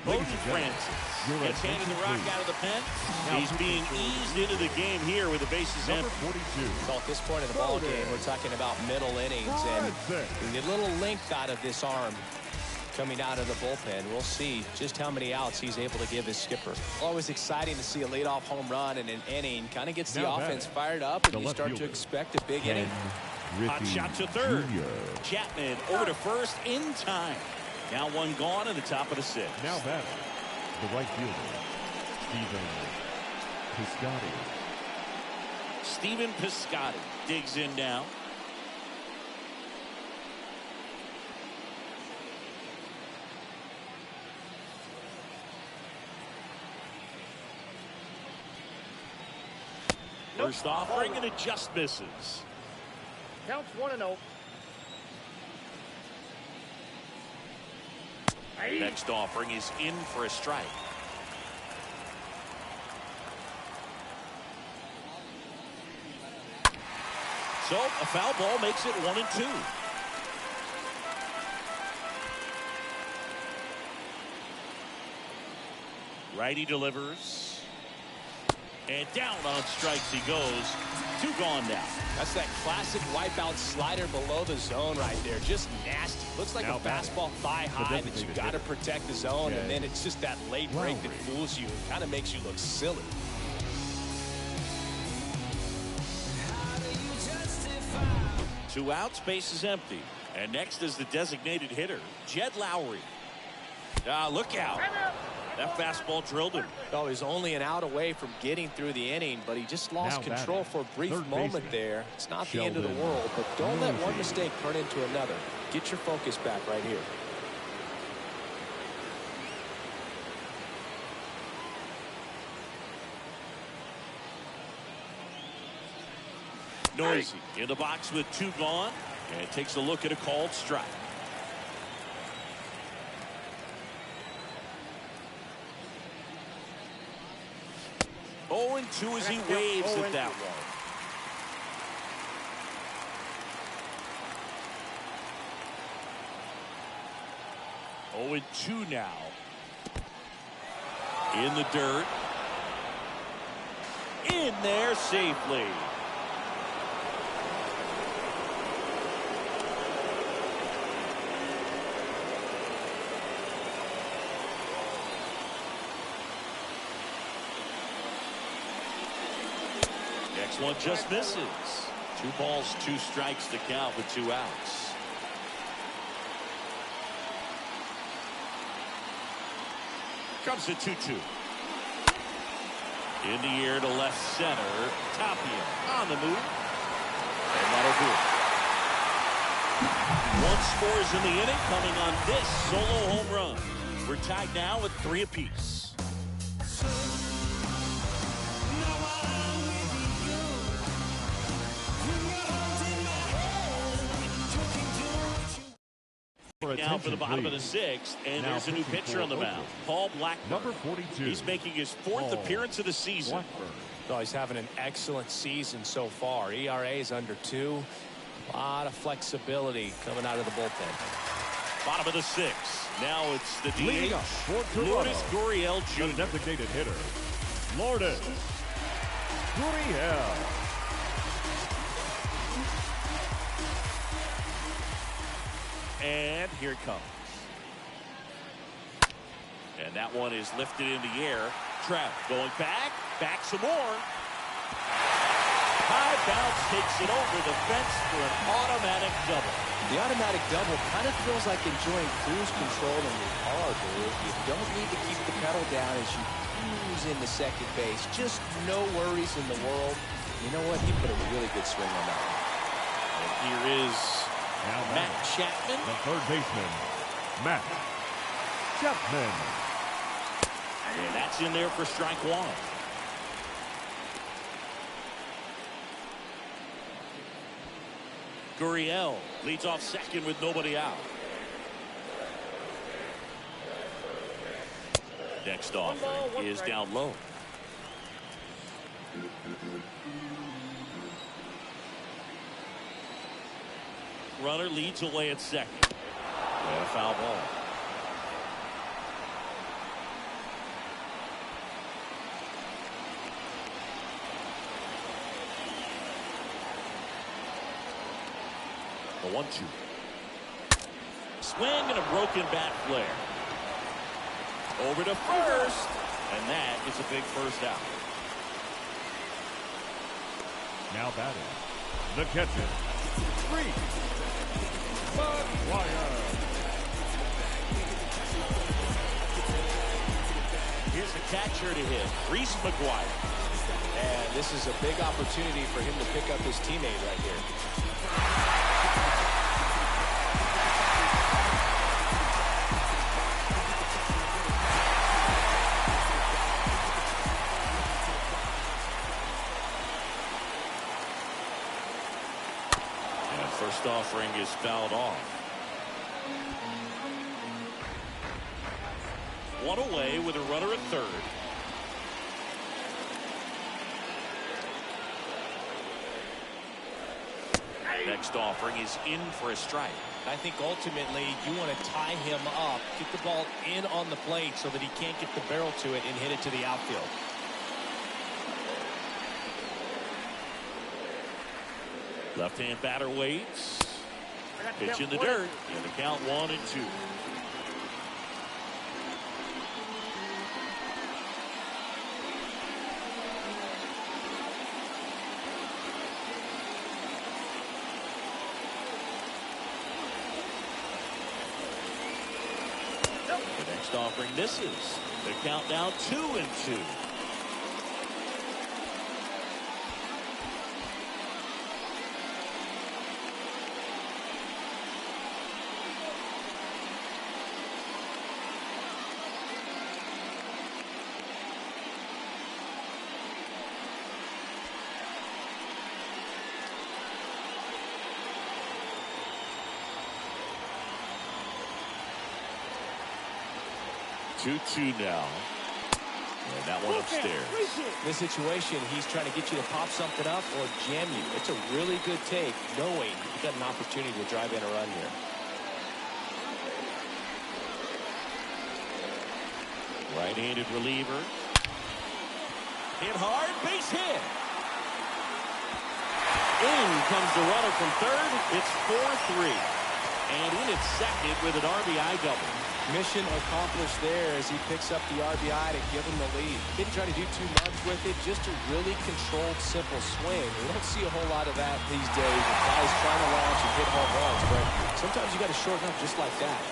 Speaker 1: Bowden Francis gets handed the rock out of the pen. He's being eased into the game here with the bases empty.
Speaker 2: So at this point in the ball game, we're talking about middle innings, and we get a little length out of this arm coming out of the bullpen. We'll see just how many outs he's able to give his skipper. Always exciting to see a leadoff home run in an inning. Kind of gets the offense fired up, and you start to expect a big inning.
Speaker 1: Hot shot to third. Chapman over to first in time. Now one gone in the top of the sixth.
Speaker 3: Now batting, the right fielder,
Speaker 1: Stephen Piscotty digs in now. First offering, and it just misses.
Speaker 4: Counts 1-0.
Speaker 1: Next offering is in for a strike. So a foul ball makes it 1-2. Righty delivers. And down on strikes he goes. 2 gone now.
Speaker 2: That's that classic wipeout slider below the zone right there. Just nasty. Looks like a fastball thigh high, but you got to protect the zone, and then it's just that late break that fools you. It kind of makes you look silly.
Speaker 1: Two outs, base is empty. And next is the designated hitter, Jed Lowry. Look out. That fastball drilled him.
Speaker 2: Oh, he's only an out away from getting through the inning, but he just lost control for a brief moment there. It's not the end of the world, but don't let one mistake turn into another. Get your focus back right here.
Speaker 1: Noisy in the box with 2 gone, and takes a look at a called strike. Oh, and 2 as he waves at that one. Oh, and 2 now. In the dirt. In there safely. Next one just misses. 2 balls, 2 strikes to count with 2 outs. Comes the 2-2. In the air to left center. Tapia on the move. And that'll do it. 1 scores in the inning coming on this solo home run. We're tied now with 3 apiece.
Speaker 3: your
Speaker 1: now for the
Speaker 3: attention,
Speaker 1: bottom of the
Speaker 3: please.
Speaker 1: sixth, and
Speaker 3: Now
Speaker 1: there's a new
Speaker 3: pitching
Speaker 1: pitcher
Speaker 3: for
Speaker 1: on the mound,
Speaker 3: Oakland.
Speaker 1: Paul Blackburn.
Speaker 3: Number 42.
Speaker 1: He's making his fourth
Speaker 3: Paul
Speaker 1: appearance of the season.
Speaker 3: Blackburn.
Speaker 2: Oh, he's having an excellent season so far. ERA is under 2. A lot of flexibility coming out of the bullpen.
Speaker 1: Bottom of the sixth. Now it's the
Speaker 3: Leading
Speaker 1: DH,
Speaker 3: up for Toronto,
Speaker 1: Lourdes Gurriel
Speaker 3: the
Speaker 1: Jr.
Speaker 3: designated hitter, Lourdes Gurriel.
Speaker 1: And here it comes. And that one is lifted in the air. Trout going back some more. High bounce takes it over the fence for an automatic double.
Speaker 2: The automatic double kind of feels like enjoying cruise control in your car, dude. You don't need to keep the pedal down as you cruise into second base. Just no worries in the world. You know what? He put a really good swing on that one.
Speaker 1: And here is
Speaker 3: Now
Speaker 1: Matt Chapman.
Speaker 3: the third baseman, Matt Chapman.
Speaker 1: And that's in there for strike one. Gurriel leads off second with nobody out. Next offering is down low. Runner leads away at second. And a foul ball. The 1-2. Swing and a broken bat flare. Over to first. And that is a big first out.
Speaker 3: Now batting, the catcher, Reese McGuire.
Speaker 1: Here's the catcher to hit, Reese McGuire.
Speaker 2: And this is a big opportunity for him to pick up his teammate right here.
Speaker 1: And first offering is fouled off. One away with a runner at third. Next offering is in for a strike.
Speaker 2: I think ultimately you want to tie him up, get the ball in on the plate so that he can't get the barrel to it and hit it to the outfield.
Speaker 1: Left-hand batter waits. Pitch in the dirt. And the count 1-2. The next offering misses. The count down 2-2. Two now. And that one upstairs.
Speaker 2: This situation, he's trying to get you to pop something up or jam you. It's a really good take, knowing you got an opportunity to drive in a run here.
Speaker 1: Right-handed reliever. Hit hard, base hit. In comes the runner from third. It's 4-3. And in at second with an RBI double.
Speaker 2: Mission accomplished there as he picks up the RBI to give him the lead. Didn't try to do too much with it, just a really controlled, simple swing. We don't see a whole lot of that these days with guys trying to launch and hit home runs, but sometimes you got to shorten up just like that.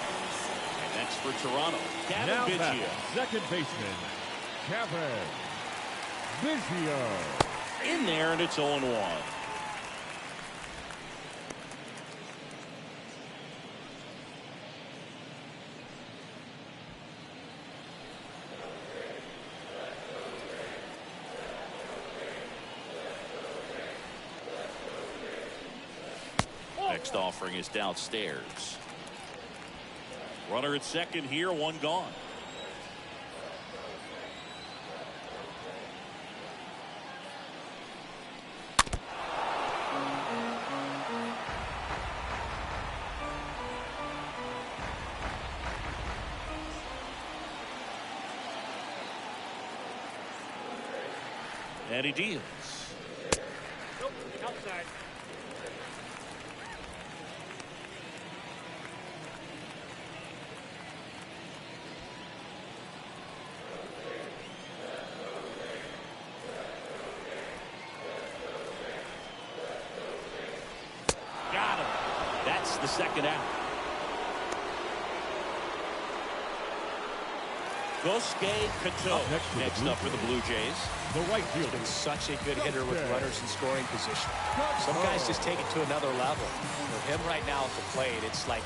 Speaker 1: And that's for Toronto. Kevin
Speaker 3: Now
Speaker 1: Biggio.
Speaker 3: batting, second baseman, Kevin Biggio.
Speaker 1: In there, and it's 0-1. Next offering is downstairs. Runner at second here, one gone. And he deals.
Speaker 4: Nope, outside.
Speaker 1: Got him. That's the second out. Kosuke next up for the Blue Jays.
Speaker 3: The right fielder.
Speaker 2: Been such a good hitter with runners in scoring position. Some guys just take it to another level. For him right now at the plate, it's like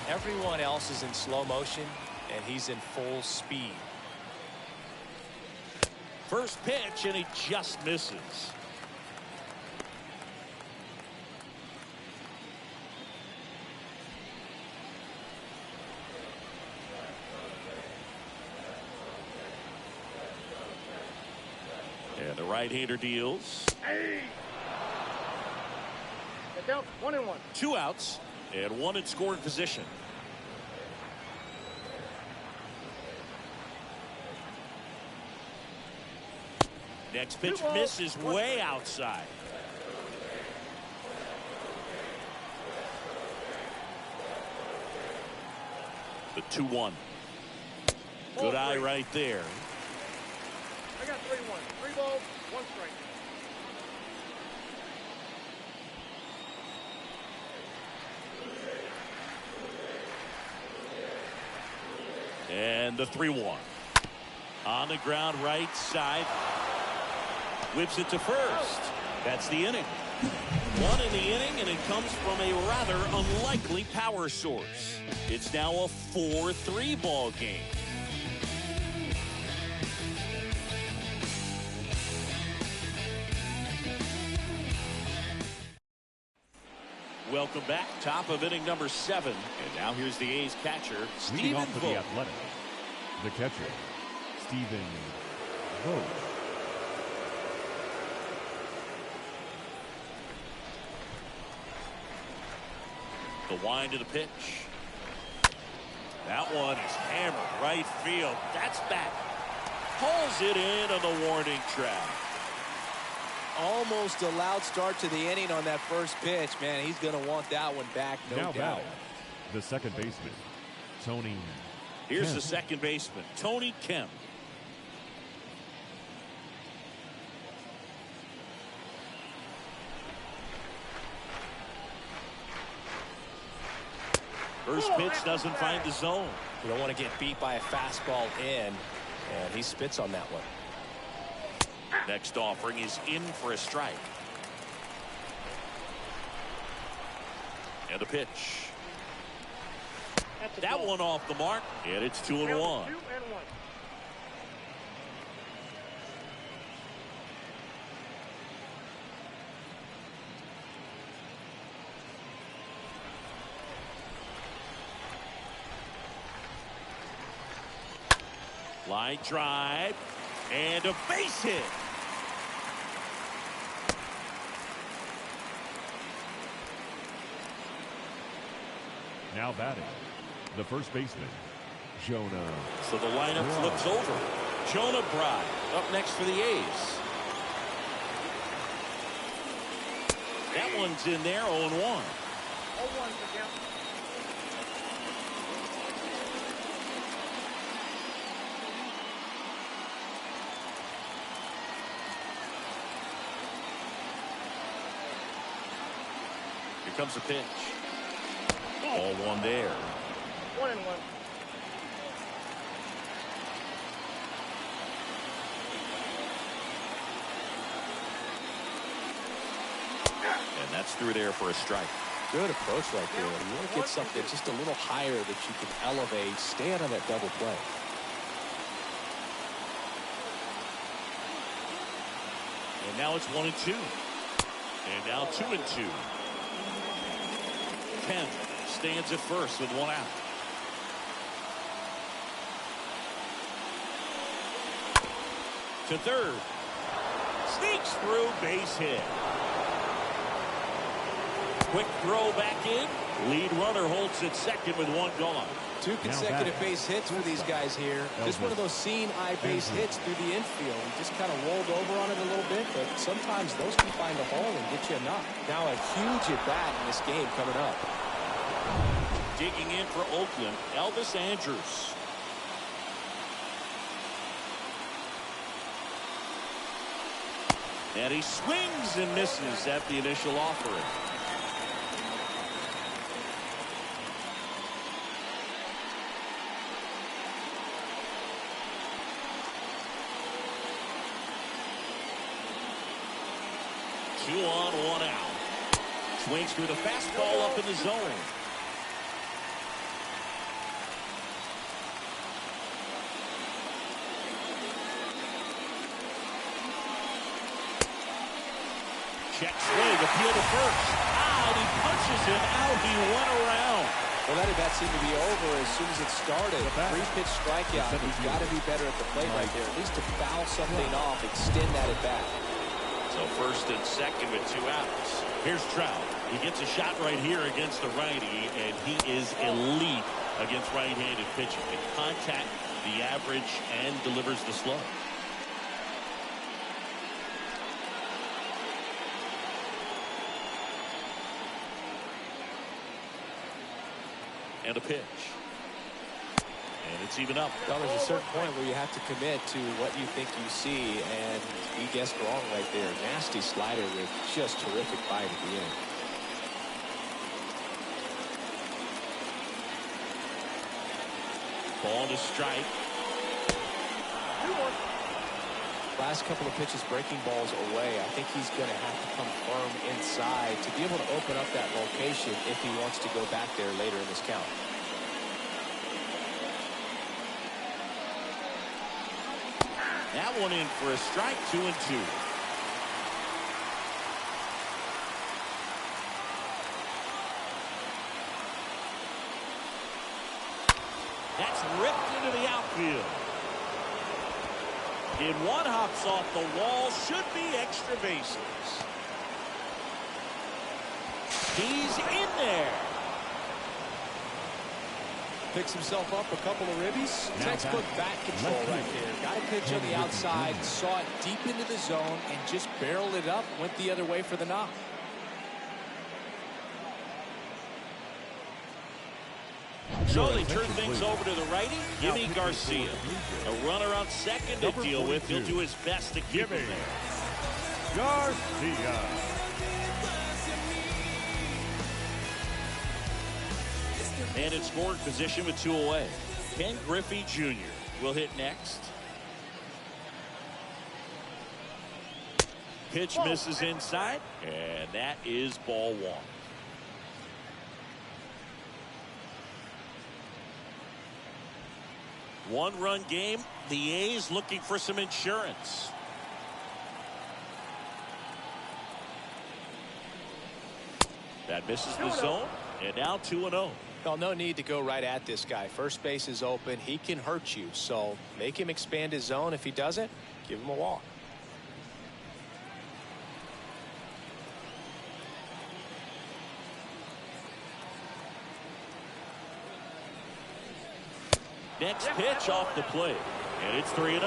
Speaker 2: everyone else is in slow motion and he's in full speed.
Speaker 1: First pitch, and he just misses. And the right-hander deals.
Speaker 4: Hey! The count's 1-1.
Speaker 1: 2 outs and 1 in scoring position. Next pitch misses way outside. The 2-1. Good eye right there.
Speaker 4: I got 3-1. 3 balls, 1 strike.
Speaker 1: And the 3-1. On the ground, right side. Whips it to first. That's the inning. 1 in the inning, and it comes from a rather unlikely power source. It's now a 4-3 ball game. Welcome back. Top of inning number 7. And now here's the A's catcher,
Speaker 3: Leading
Speaker 1: Stephen
Speaker 3: off for the
Speaker 1: Vogt.
Speaker 3: Athletics, the catcher, Stephen Vogt.
Speaker 1: The wind of the pitch. That one is hammered right field. That's back. Pulls it in on the warning track.
Speaker 2: Almost a loud start to the inning on that first pitch. Man, he's going to want that one back, no
Speaker 3: Now
Speaker 2: doubt.
Speaker 3: batting, the second baseman, Tony
Speaker 1: Here's
Speaker 3: Kemp.
Speaker 1: the second baseman, Tony Kemp. First pitch doesn't find the zone.
Speaker 2: You don't want to get beat by a fastball in, and he spits on that one.
Speaker 1: Next offering is in for a strike. And the pitch. That one off the mark, and it's 2-1.
Speaker 4: 2-1.
Speaker 1: Line drive and a base hit.
Speaker 3: Now batting, the first baseman, Jonah.
Speaker 1: So the lineup flips over. Jonah Bride up next for the A's. That one's in there, 0-1.
Speaker 4: 0-1 for count.
Speaker 1: Here comes the pitch. 0-1 there.
Speaker 4: 1-1.
Speaker 1: And that's through there for a strike.
Speaker 2: Good approach right there. You want to get something just a little higher that you can elevate, stay out of that double play.
Speaker 1: And now it's 1-2. And now 2-2. Kemp stands at first with 1 out. to third. Sneaks through, base hit. Quick throw back in. Lead runner holds at second with one gone.
Speaker 2: 2 consecutive base hits for these guys here. Just one of those seeing eye base hits through the infield. He just kind of rolled over on it a little bit, but sometimes those can find a hole and get you a knock. Now a huge at bat in this game coming up.
Speaker 1: Digging in for Oakland, Elvis Andrews. And he swings and misses at the initial offering. Two on, one out. Swings through the fastball up in the zone. Check swing, appeal to first. Out, he punches him out. He went around.
Speaker 2: Well, that at bat seemed to be over as soon as it started. 3-pitch strikeout. He's got to be better at the plate right there, at least to foul something off, extend that at bat.
Speaker 1: So first and second with 2 outs. Here's Trout. He gets a shot right here against the righty, and he is elite against right-handed pitching. Can contact the average and delivers the slow. And a pitch. And it's even up.
Speaker 2: Well, there's a certain point where you have to commit to what you think you see, and he guessed wrong right there. Nasty slider with just terrific bite at the end.
Speaker 1: Ball to strike.
Speaker 2: Last couple of pitches breaking balls away. I think he's going to have to come firm inside to be able to open up that location if he wants to go back there later in this count.
Speaker 1: That one in for a strike, 2-2. That's ripped into the outfield. In one, hops off the wall, should be extra bases. He's in there.
Speaker 2: Picks himself up a couple of ribbies. Textbook bat control right there. Got a pitch on the outside, saw it deep into the zone, and just barreled it up, went the other way for the knock.
Speaker 1: So they turn things over to the righty, Jimmy Garcia. A runner on second to deal with. He'll do his best to keep him there.
Speaker 3: Garcia.
Speaker 1: And in scoring position with 2 away. Ken Griffey Jr. will hit next. Pitch misses inside, and that is ball 1. One-run game. The A's looking for some insurance. That misses the zone, and now 2-0.
Speaker 2: Well, no need to go right at this guy. First base is open. He can hurt you, so make him expand his zone. If he doesn't, give him a walk.
Speaker 1: Next pitch off the plate, and it's 3-0.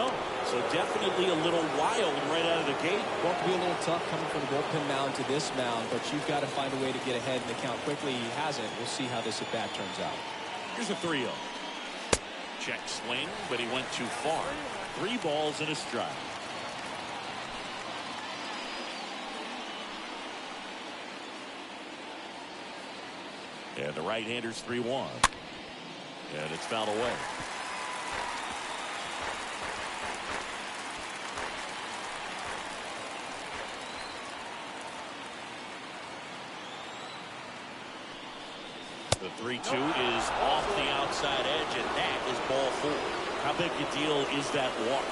Speaker 1: So definitely a little wild right out of the gate.
Speaker 2: Well, it can be a little tough coming from the bullpen mound to this mound, but you've got to find a way to get ahead in the count quickly. He hasn't. We'll see how this at bat turns out.
Speaker 1: Here's a 3-0. Check swing, but he went too far. 3 balls and a strike. And the right-hander's 3-1. And it's fouled away. The 3-2 is off the outside edge, and that is ball 4. How big a deal is that walk?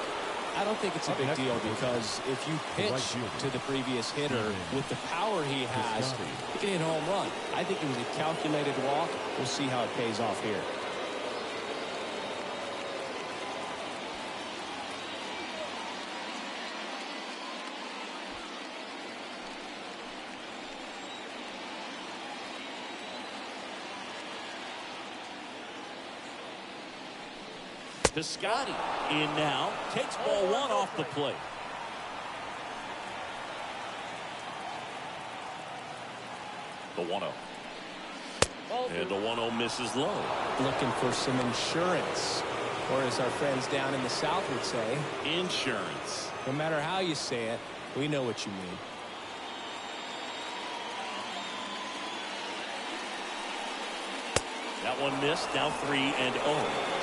Speaker 2: I don't think it's a big deal because if you pitch to the previous hitter with the power he has, he can hit a home run. I think it was a calculated walk. We'll see how it pays off here.
Speaker 1: Piscotty in now. Takes ball one off the plate. The 1-0. And the 1-0 misses low.
Speaker 2: Looking for some insurance, or as our friends down in the South would say,
Speaker 1: insurance.
Speaker 2: No matter how you say it, we know what you mean.
Speaker 1: That one missed. Now 3-0. Is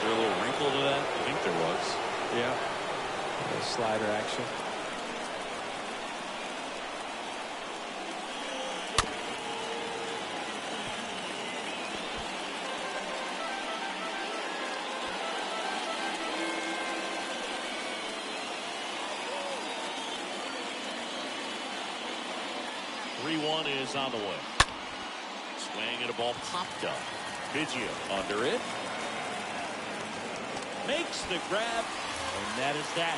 Speaker 1: there a little wrinkle to that? I think there was.
Speaker 2: Yeah. Slider action.
Speaker 1: Is on the way. Swing and a ball popped up. Biggio under it. Makes the grab. And that is that.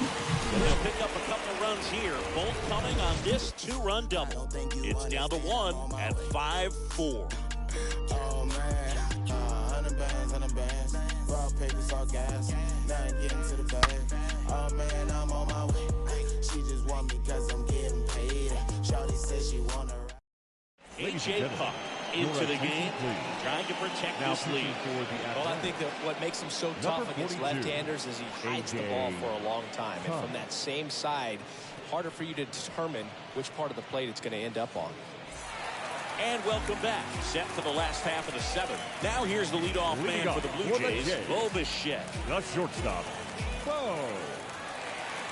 Speaker 1: And they'll pick up a couple runs here. Both coming on this 2-run double. It's down to 1 at 5-4.
Speaker 8: Oh man, 100 bands, raw papers, all gas. Now I'm getting to the bag. Oh man, I'm on my way. She just want me cause I'm getting paid. Shawty says she wanna.
Speaker 1: A.J. Puck into the game, trying to protect this lead.
Speaker 2: Well, I think that what makes him so tough against left-handers is he hides the ball for a long time. And from that same side, harder for you to determine which part of the plate it's going to end up on.
Speaker 1: And welcome back. Set for the last half of the 7th. Now here's the leadoff man for the Blue Jays, Bo Bichette.
Speaker 3: The shortstop, Bo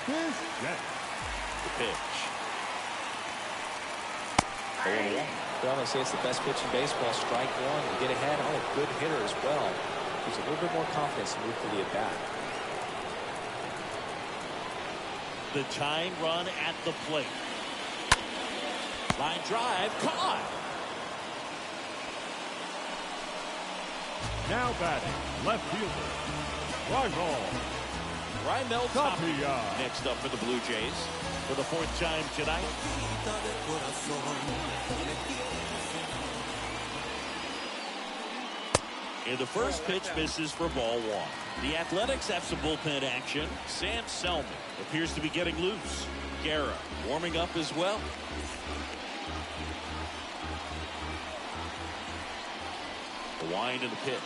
Speaker 3: Bichette.
Speaker 1: The pitch.
Speaker 2: 0-1. Well, they say it's the best pitch in baseball. Strike one to get ahead. Oh, a good hitter as well. Gives a little bit more confidence to move to the at-bat.
Speaker 1: The tying run at the plate. Line drive, caught.
Speaker 3: Now batting, left fielder,
Speaker 1: Raimel Tapia next up for the Blue Jays for the 4th time tonight. And the first pitch misses for ball 1. The Athletics have some bullpen action. Sam Selman appears to be getting loose. Guerra warming up as well. The wind and the pitch.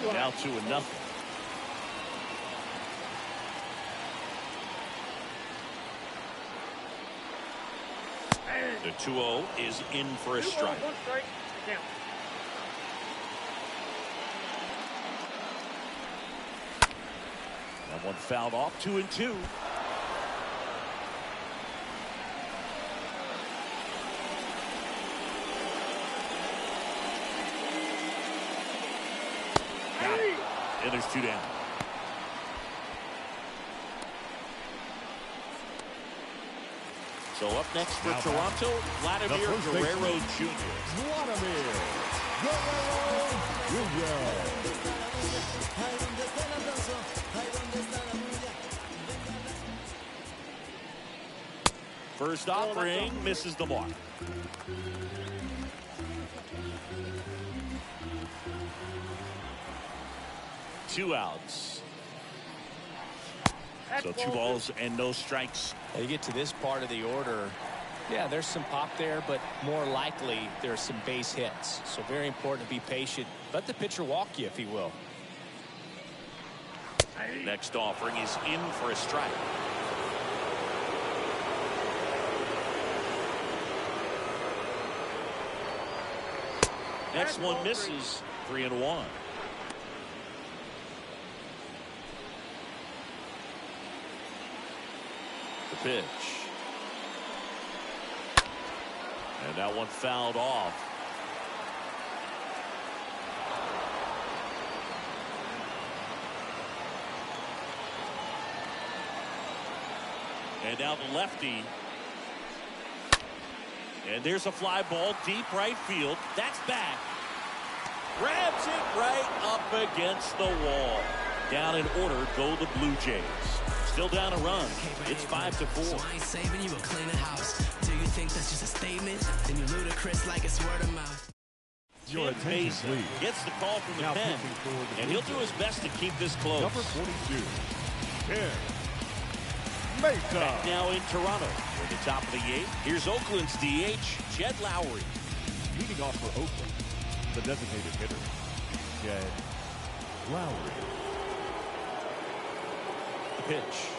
Speaker 1: And now 2-0. The 2-0 is in for a strike. That one fouled off. 2-2. Got it. And there's 2 down. So up next for Toronto, Vladimir Guerrero Jr.
Speaker 3: Vladimir Guerrero Jr.
Speaker 1: First offering misses the mark. Two outs. So 2 balls and no strikes.
Speaker 2: You get to this part of the order. Yeah, there's some pop there, but more likely there's some base hits. So very important to be patient. Let the pitcher walk you if he will.
Speaker 1: Next offering is in for a strike. Next one misses. 3-1. The pitch. And that one fouled off. And now the lefty. And there's a fly ball deep right field. That's back. Grabs it right up against the wall. Down in order go the Blue Jays. Still down a run. It's 5-4.
Speaker 5: So I ain't saving you a cleaner house. Do you think that's just a statement? Then you ludicrous like it's word of mouth.
Speaker 3: Your
Speaker 1: Jim
Speaker 3: attention,
Speaker 1: Mason
Speaker 3: please.
Speaker 1: gets the call from the
Speaker 3: Now
Speaker 1: pen,
Speaker 3: pitching for the
Speaker 1: and he'll
Speaker 3: Blue
Speaker 1: do his best to keep this close.
Speaker 3: Number 42, Jim Mason.
Speaker 1: Back now in Toronto. At the top of the 8th, here's Oakland's DH, Jed Lowry.
Speaker 3: Leading off for Oakland, the designated hitter, Jed Lowry.
Speaker 1: The pitch.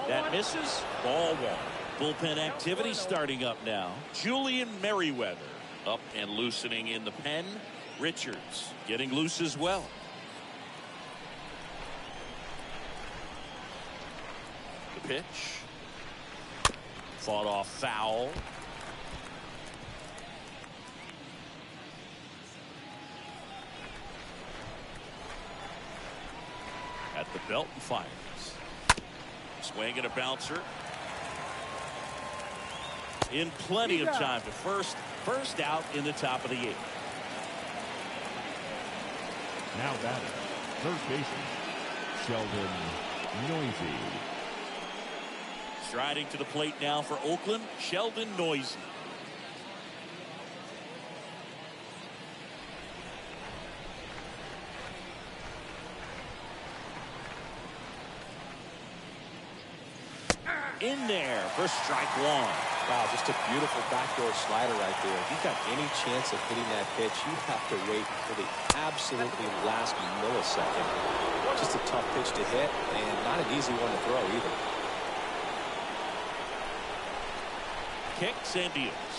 Speaker 1: That misses. Ball 1. Bullpen activity starting up now. Julian Merriweather up and loosening in the pen. Richards getting loose as well. The pitch. Fought off foul. At the belt and fires. Swing and a bouncer. In plenty of time to first out in the top of the 8th.
Speaker 3: Now batting, first baseman, Sheldon Noisy.
Speaker 1: Striding to the plate now for Oakland, Sheldon Noisy. In there for strike 1.
Speaker 2: Wow, just a beautiful backdoor slider right there. If you've got any chance of hitting that pitch, you have to wait for the absolutely last millisecond. Just a tough pitch to hit, and not an easy one to throw either.
Speaker 1: Kicks and deals.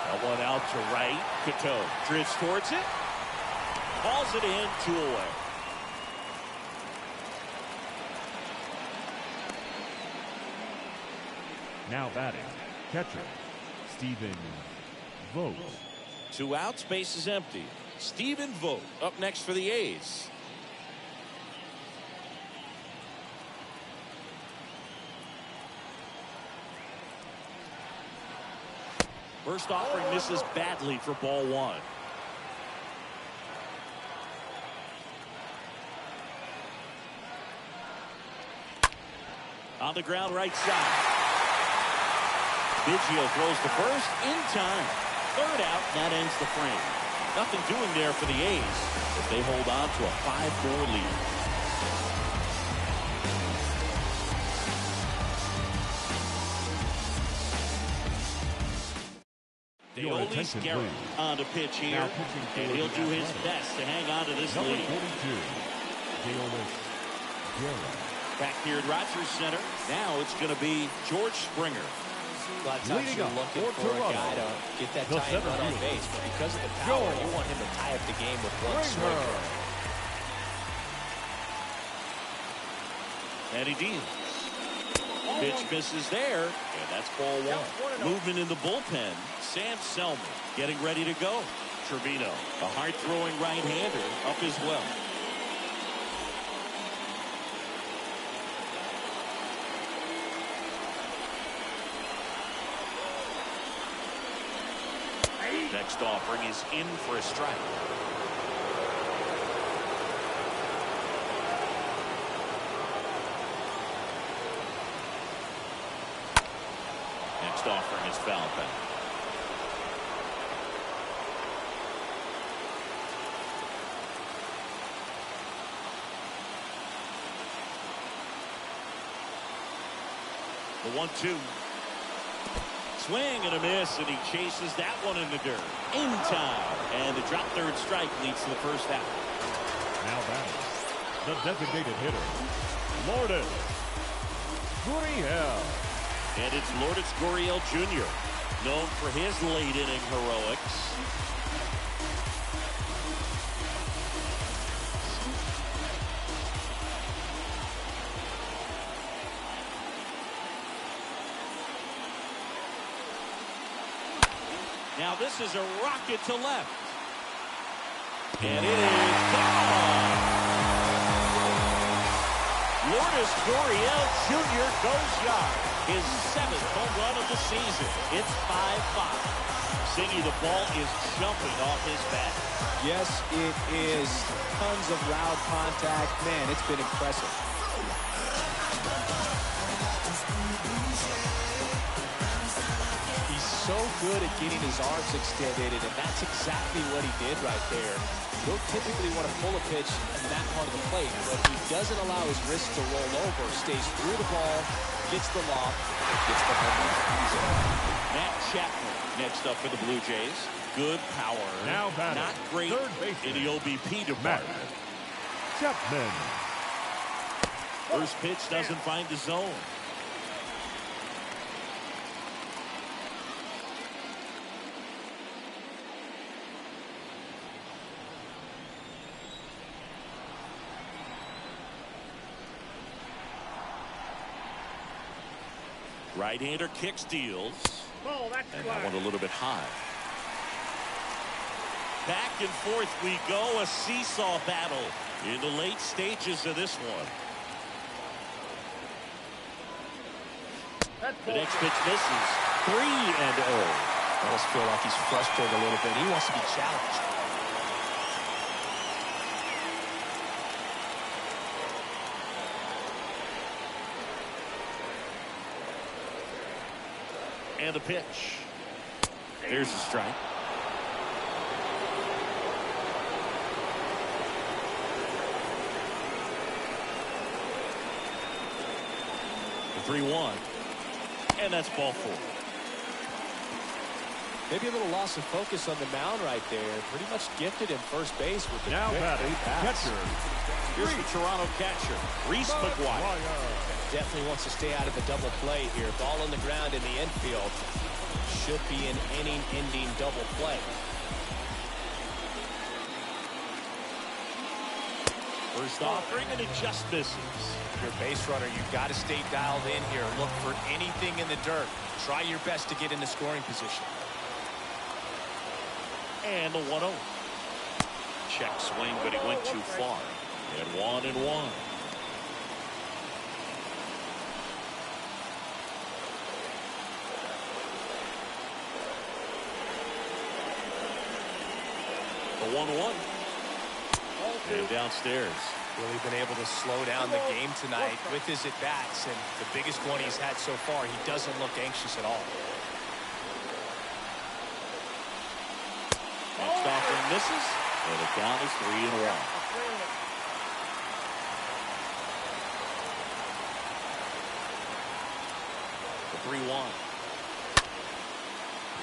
Speaker 1: That one out to right. Cato drifts towards it. Calls it in, 2 away.
Speaker 3: Now batting, catcher, Stephen Vogt.
Speaker 1: 2 outs, base is empty. Stephen Vogt up next for the A's. First offering misses badly for ball 1. On the ground right side. Biggio throws the first in time. 3rd out, that ends the frame. Nothing doing there for the A's if they hold on to a 5-4 lead. Deolis Garrett on to pitch here, and he'll do his best to hang on to this
Speaker 3: Number
Speaker 1: lead.
Speaker 3: 42, Deolis Garrett.
Speaker 1: Back here at Rogers Center, now it's going to be George Springer.
Speaker 2: A lot of times
Speaker 3: Leading
Speaker 2: you're
Speaker 3: up
Speaker 2: looking
Speaker 3: for
Speaker 2: for a
Speaker 3: Toronto,
Speaker 2: guy to get that
Speaker 3: the
Speaker 2: tying run on
Speaker 3: center
Speaker 2: base, but because of the power, you want him to tie up the game with one swing.
Speaker 1: And he deals. Pitch misses there, and that's ball 1. Movement in the bullpen. Sam Selman getting ready to go. Trevino, a hard-throwing right-hander, up as well. Next offering is in for a strike. Next offering is foul back. The 1-2. Swing and a miss, and he chases that one in the dirt. In time. And the drop 3rd strike leads to the first out.
Speaker 3: Now batting, the designated hitter, Lourdes Gurriel.
Speaker 1: And it's Lourdes Gurriel Jr., known for his late-inning heroics. Now this is a rocket to left. And it is gone. Lourdes Gurriel Jr. goes yard. His 7th home run of the season. It's 5-5. Singy, the ball is jumping off his bat.
Speaker 2: Yes, it is. Tons of loud contact. Man, it's been impressive.
Speaker 1: He's
Speaker 2: so good at getting his arms extended, and that's exactly what he did right there. You'll typically want to pull a pitch in that part of the plate, but he doesn't allow his wrist to roll over, stays through the ball, gets the lob, and gets the home run.
Speaker 1: Matt Chapman next up for the Blue Jays. Good power.
Speaker 3: Now batting,
Speaker 1: not great in the OBP department.
Speaker 3: Chapman.
Speaker 1: First pitch doesn't find the zone. Right-hander kicks, deals.
Speaker 4: Ball, that's
Speaker 1: And that one a little bit high. Back and forth we go. A seesaw battle in the late stages of this one. The next pitch misses. 3-0.
Speaker 2: I almost feel like he's frustrated a little bit. He wants to be challenged.
Speaker 1: And the pitch. There's a strike. The 3-1. And that's ball 4.
Speaker 2: Maybe a little loss of focus on the mound right there. Pretty much gifted in first base with the
Speaker 3: Now
Speaker 2: quick
Speaker 3: batting,
Speaker 2: pass.
Speaker 3: catcher.
Speaker 1: Here's the Toronto catcher, Reese McGuire.
Speaker 2: Definitely wants to stay out of the double play here. Ball on the ground in the infield. Should be an inning-ending double play.
Speaker 1: First offering, and it just misses.
Speaker 2: If you're a base runner, you've got to stay dialed in here. Look for anything in the dirt. Try your best to get into scoring position.
Speaker 1: And the 1-0. Check swing, but he went too far. And 1-1. The 1-1. And downstairs.
Speaker 2: Really been able to slow down the game tonight with his at-bats, and the biggest one he's had so far, he doesn't look anxious at all.
Speaker 1: Next offering misses, and the count is 3-1. The 3-1.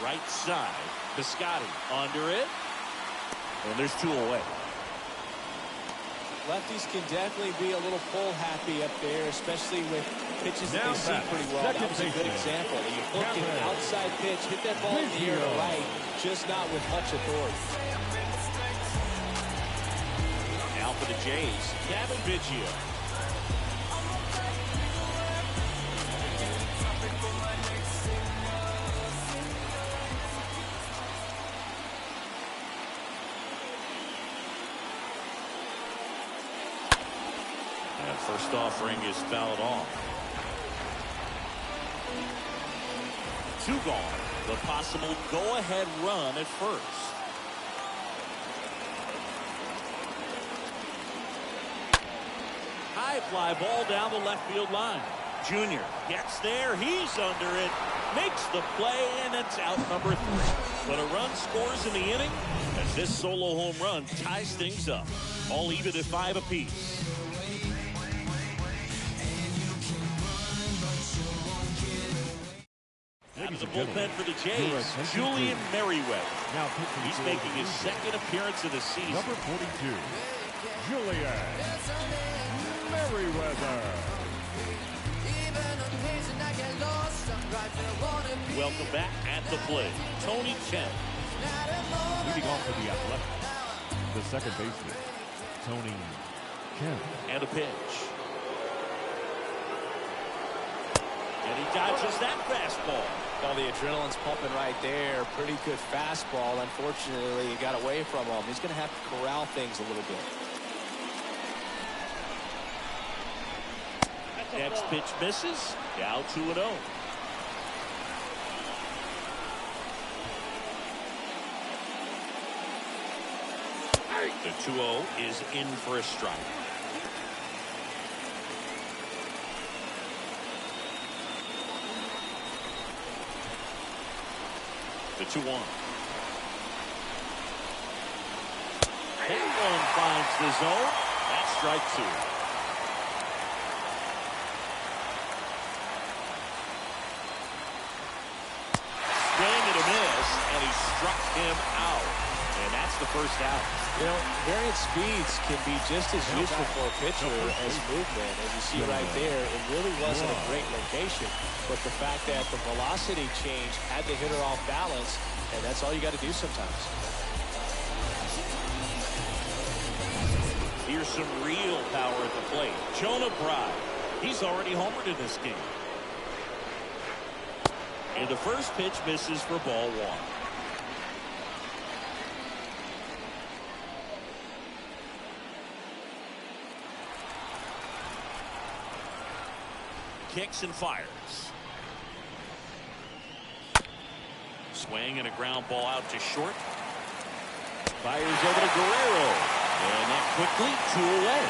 Speaker 1: Right side, Piscotty under it, and there's 2 away.
Speaker 2: Lefties can definitely be a little pull happy up there, especially with pitches that they see pretty well. That was a good example. You hook an outside pitch, hit that ball in the air to right, just not with much authority.
Speaker 1: Now for the Jays, Kevin Biggio. First offering is fouled off. 2 gone. The possible go-ahead run at first. High fly ball down the left field line. Junior gets there. He's under it. Makes the play, and it's out number 3. But a run scores in the inning as this solo home run ties things up. All even at 5 apiece. Out of the bullpen for the Jays, Julian Merriweather.
Speaker 3: Now
Speaker 1: he's making his 2nd appearance of the season.
Speaker 3: Number 42, Julian Merriweather.
Speaker 1: Welcome back at the plate, Tony Kemp.
Speaker 3: Leading off for the Athletics, the second baseman, Tony Kemp.
Speaker 1: And a pitch. And he dodges that fastball.
Speaker 2: Well, the adrenaline's pumping right there. Pretty good fastball. Unfortunately, he got away from him. He's going to have to corral things a little bit.
Speaker 1: Next pitch misses. Now 2-0. The 2-0 is in for a strike. The 2-1. That one finds the zone. That's strike 2. Swing and a miss, and he struck him out. And that's the first out.
Speaker 2: You know, variant speeds can be just as useful for a pitcher as movement. As you see right there, it really wasn't a great location, but the fact that the velocity change had the hitter off balance, and that's all you got to do sometimes.
Speaker 1: Here's some real power at the plate. Jonah Bride. He's already homered in this game. And the first pitch misses for ball 1. Kicks and fires. Swing and a ground ball out to short. Fires over to Guerrero. And that quickly 2 away.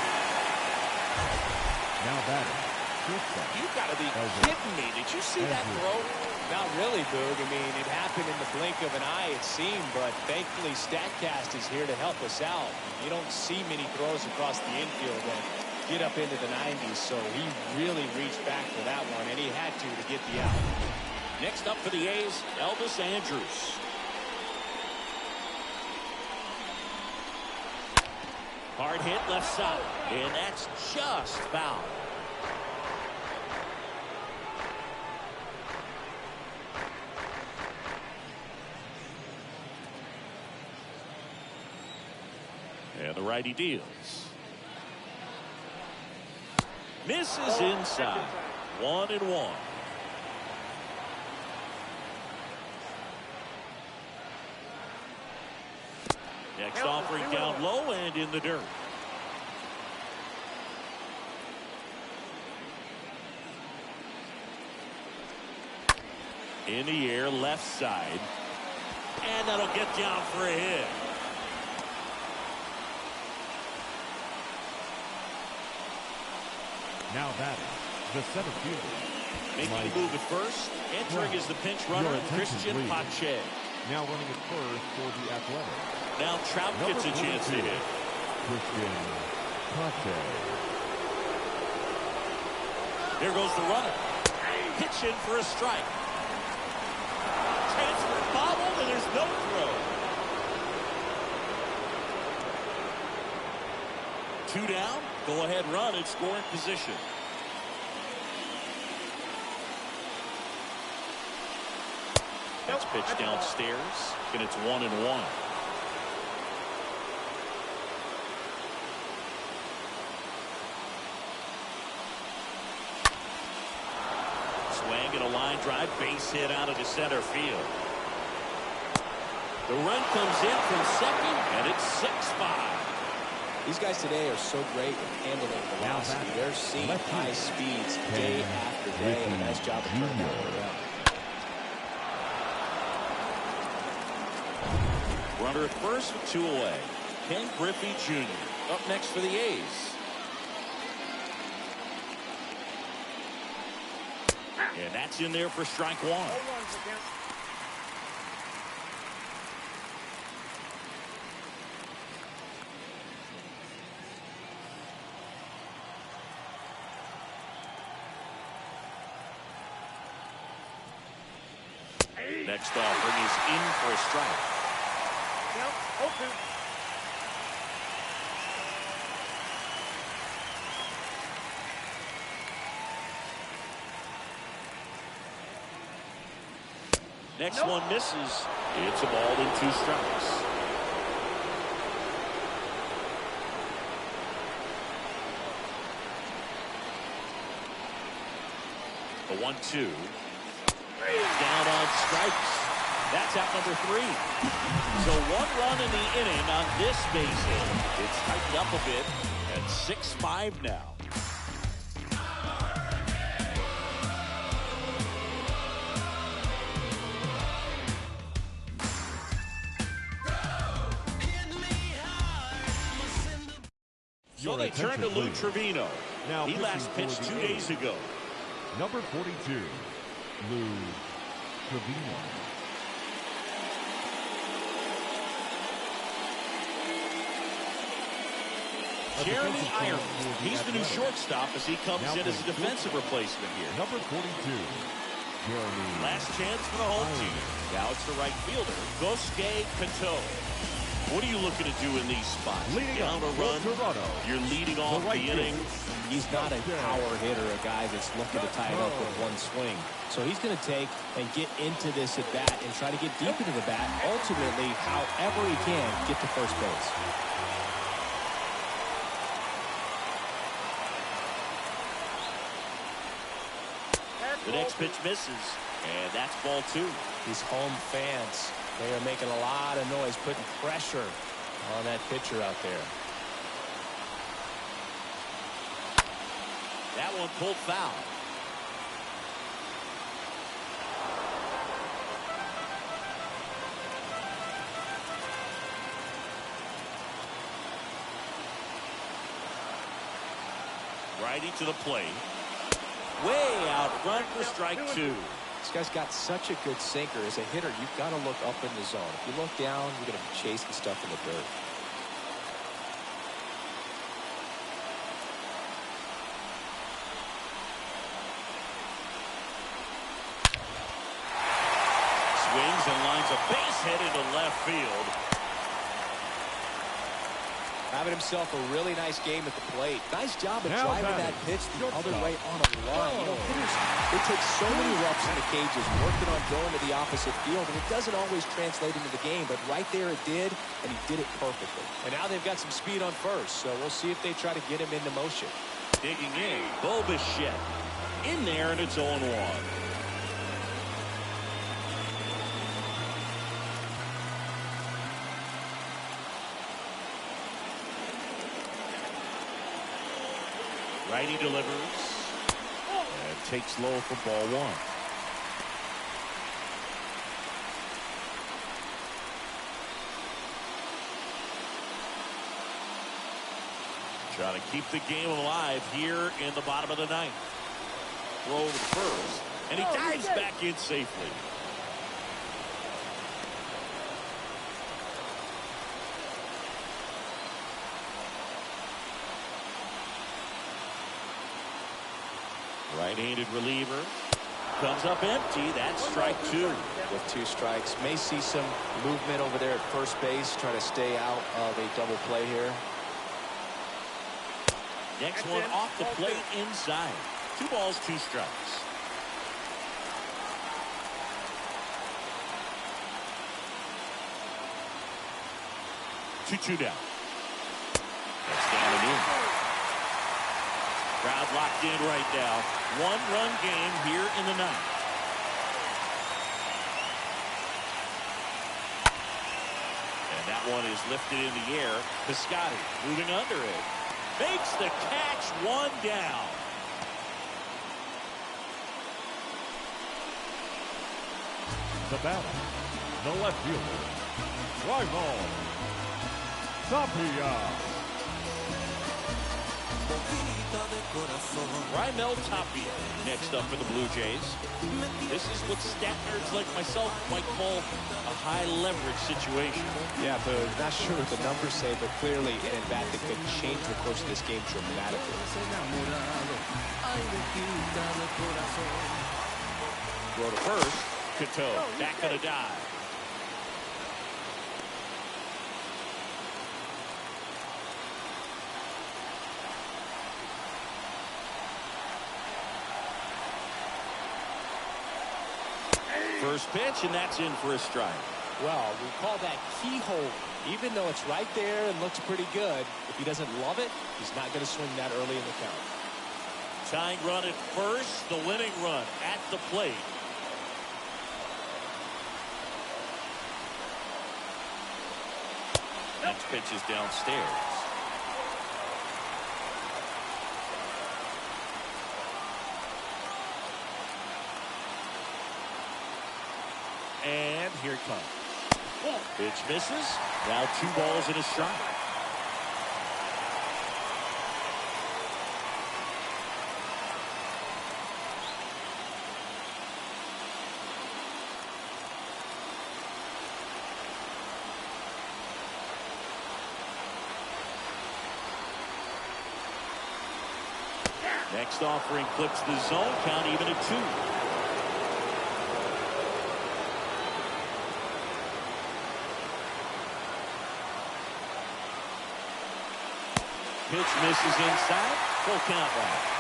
Speaker 3: Now batting.
Speaker 1: You've got to be kidding me. Did you see that throw?
Speaker 2: Not really, Boog. I mean, it happened in the blink of an eye, it seemed, but thankfully StatCast is here to help us out. You don't see many throws across the infield that get up into the 90s, so he really reached back for that one, and he had to get the out.
Speaker 1: Next up for the A's, Elvis Andrus. Hard hit left side, and that's just foul. And the righty deals. Misses inside. 1-1. Next offering down low and in the dirt. In the air, left side. And that'll get down for a hit.
Speaker 3: Now batting, the center fielder.
Speaker 1: Making a move at first. Entering is the pinch runner, Christian Pache.
Speaker 3: Now running at first for the Athletic.
Speaker 1: Now Trout gets a chance to hit.
Speaker 3: Christian Pache.
Speaker 1: There goes the runner. Pitch in for a strike. Transfer bobbled, and there's no throw. 2 down. Go ahead run in scoring position. That's pitched downstairs, and it's 1-1. Swing and a line drive, base hit out of the center field. The run comes in from second, and it's 6-5.
Speaker 2: These guys today are so great at handling velocity. They're seeing high speeds day after day, and a nice job of turning that one around.
Speaker 1: Runner at first with 2 away. Ken Griffey Jr. up next for the A's. And that's in there for strike 1. Next offering is in for a strike.
Speaker 4: Oakland.
Speaker 1: Next one misses. It's a ball in 2 strikes. The 1-2. Down on strikes. That's out number 3. So 1 run in the inning on this base hit. It's tightened up a bit at 6-5 now. So they turn to Lou Trevino.
Speaker 3: Now
Speaker 1: he last pitched 2 days ago.
Speaker 3: Number 42, Lou Trevino.
Speaker 1: Jeremy Iron. He's the new shortstop as he comes in as a defensive replacement here.
Speaker 3: Number 42, Jeremy.
Speaker 1: Last chance for the home team. Now it's the right fielder, Gosuke Kato. What are you looking to do in these spots?
Speaker 3: Leading
Speaker 1: down a run.
Speaker 3: Toronto.
Speaker 1: You're leading off the inning.
Speaker 2: He's not a power hitter, a guy that's looking to tie it up with one swing. So he's going to take and get into this at bat and try to get deep into the bat. Ultimately, however he can, get to first base.
Speaker 1: The next pitch misses, and that's ball 2.
Speaker 2: These home fans, they are making a lot of noise, putting pressure on that pitcher out there.
Speaker 1: That one pulled foul. Righty to the plate. Way out front for strike 2.
Speaker 2: This guy's got such a good sinker. As a hitter, you've got to look up in the zone. If you look down, you're going to be chasing stuff in the dirt.
Speaker 1: Swings and lines a base hit into left field.
Speaker 2: Having himself a really nice game at the plate. Nice job of
Speaker 3: Now
Speaker 2: driving that pitch the other way on a line. You know, hitters, they take so many reps in the cages, working on going to the opposite field, and it doesn't always translate into the game, but right there it did, and he did it perfectly. And now they've got some speed on first, so we'll see if they try to get him into motion.
Speaker 1: Digging in, Bo Bichette. In there, and it's 0-1. Righty delivers and takes low for ball 1. Trying to keep the game alive here in the bottom of the 9th. Throw over the first, and he dives back in safely. Right-handed reliever comes up empty. That's strike 2.
Speaker 2: With 2 strikes, may see some movement over there at first base, trying to stay out of a double play here.
Speaker 1: Next one off the plate inside. 2 balls, 2 strikes. Two down. That's down and in. Crowd locked in right now. 1-run game here in the 9th. And that one is lifted in the air. Piscotty moving under it. Makes the catch, 1 down.
Speaker 3: The batter, the left fielder, Raimel Tapia.
Speaker 1: Raimel Tapia next up for the Blue Jays. This is what stat nerds like myself might call a high leverage situation.
Speaker 2: Yeah, but not sure what the numbers say, but clearly an at-bat that could change the course of this game dramatically.
Speaker 1: Throw to first. Kato back on a dive. First pitch, and that's in for a strike.
Speaker 2: Well, we call that keyhole. Even though it's right there and looks pretty good, if he doesn't love it, he's not going to swing that early in the count.
Speaker 1: Tying run at first, the winning run at the plate. Next pitch is downstairs. And here it comes. Pitch misses. Now 2 balls and a strike. Next offering clips the zone. Count even at 2. Pitch misses inside. Full count back.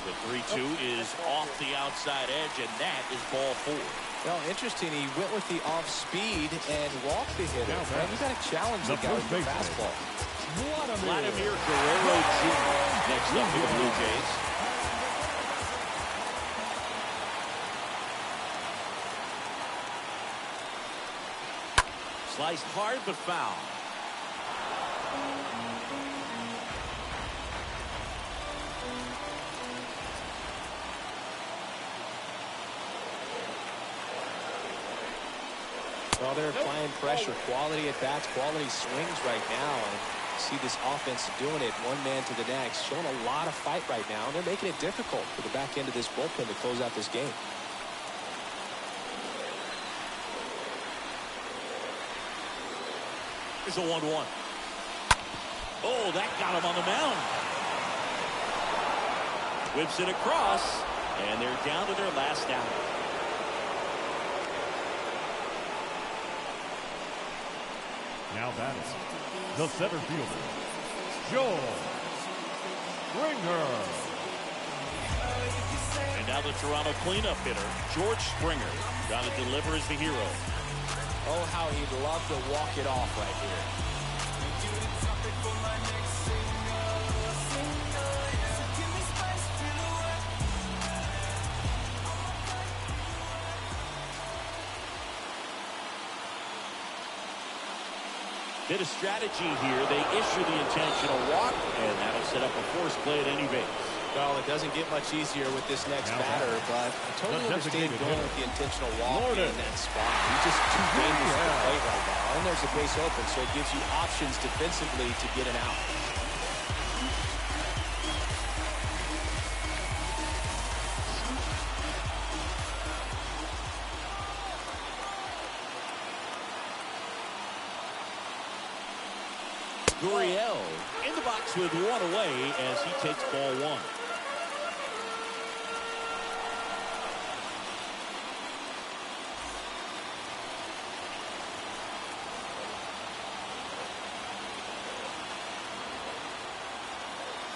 Speaker 1: The 3-2 is off the outside edge, and that is ball 4.
Speaker 2: Well, interesting. He went with the off speed and walked the hitter. Man, you got to challenge the guy with the fastball.
Speaker 1: Vladimir Guerrero Jr. next up for the Blue Jays. Sliced hard but foul.
Speaker 2: Well, they're applying pressure, quality at bats, quality swings right now. And see this offense doing it one man to the next, showing a lot of fight right now. And they're making it difficult for the back end of this bullpen to close out this game.
Speaker 1: Here's a 1-1. Oh, that got him on the mound. Whips it across, and they're down to their last out.
Speaker 3: Now batting, the center fielder, Joe Springer.
Speaker 1: And now the Toronto cleanup hitter, George Springer, trying to deliver as the hero.
Speaker 2: Oh, how he'd love to walk it off right here.
Speaker 1: Bit of strategy here. They issue the intentional walk, and that'll set up a force play at any base.
Speaker 2: Well, it doesn't get much easier with this next batter, but I totally understand going with the intentional walk in that spot. He's just too dangerous to play right now. And there's a base open, so it gives you options defensively to get an out.
Speaker 1: Gurriel in the box with one away as he takes ball 1.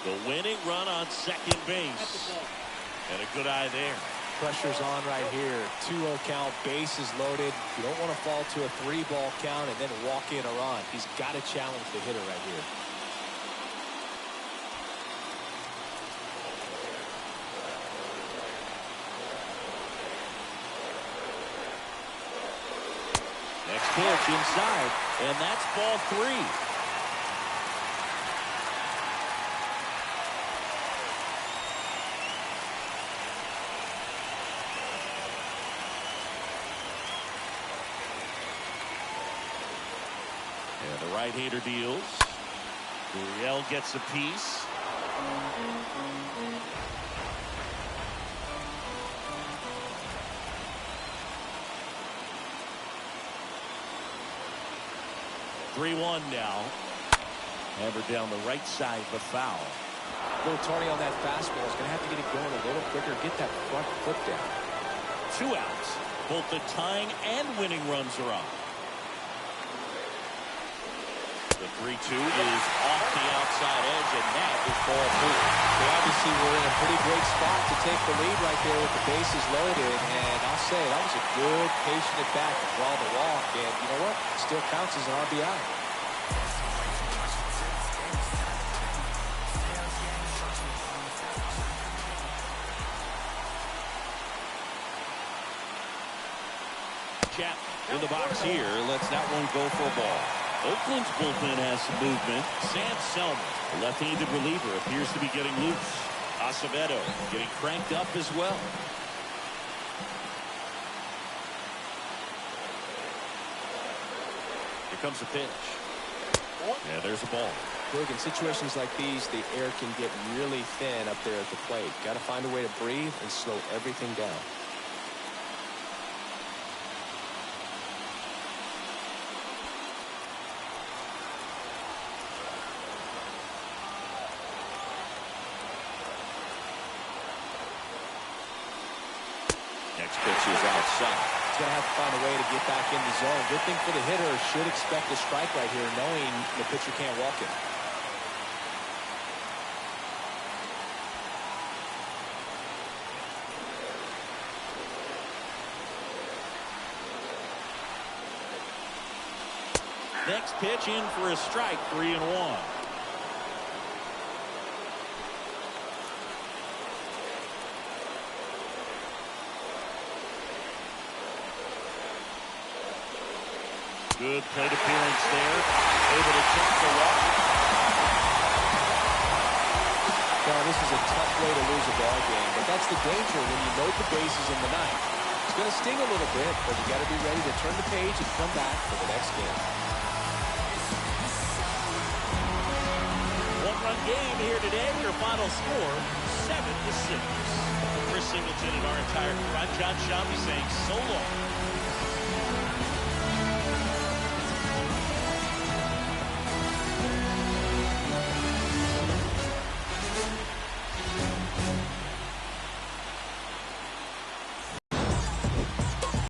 Speaker 1: The winning run on second base. And a good eye there.
Speaker 2: Pressure's on right here. 2-0 count, bases loaded. You don't want to fall to a 3-ball count and then walk in a run. He's got to challenge the hitter right here.
Speaker 1: Next pitch inside, and that's ball 3. And the right-hander deals. Gurriel gets a piece. (3-1) now. Hammered down the right side, but foul.
Speaker 2: A little tardy on that fastball. He's going to have to get it going a little quicker. Get that front foot down.
Speaker 1: 2 outs. Both the tying and winning runs are on. The 3-2 is off the outside edge, and that is ball 4.
Speaker 2: They obviously were in a pretty great spot to take the lead right there with the bases loaded. And I'll say that was a good patient at bat to draw the walk. And you know what? It still counts as an RBI.
Speaker 1: Chap in the box here lets that one go for a ball. Oakland's bullpen has some movement. Sam Selman, the left-handed reliever, appears to be getting loose. Acevedo getting cranked up as well. Here comes the pitch. And there's a ball.
Speaker 2: Look, in situations like these, the air can get really thin up there at the plate. Got to find a way to breathe and slow everything down.
Speaker 1: Next pitch is outside.
Speaker 2: He's going to have to find a way to get back in the zone. Good thing for the hitter. Should expect a strike right here, knowing the pitcher can't walk him.
Speaker 1: Next pitch in for a strike, 3-1. Good plate appearance there. Able to take the walk.
Speaker 2: Well, this is a tough way to lose a ball game, but that's the danger when you load the bases in the ninth. It's going to sting a little bit, but you got to be ready to turn the page and come back for the next game.
Speaker 1: One-run game here today. Your final score, 7-6. Chris Singleton and our entire crew. I'm John Shelby saying so long.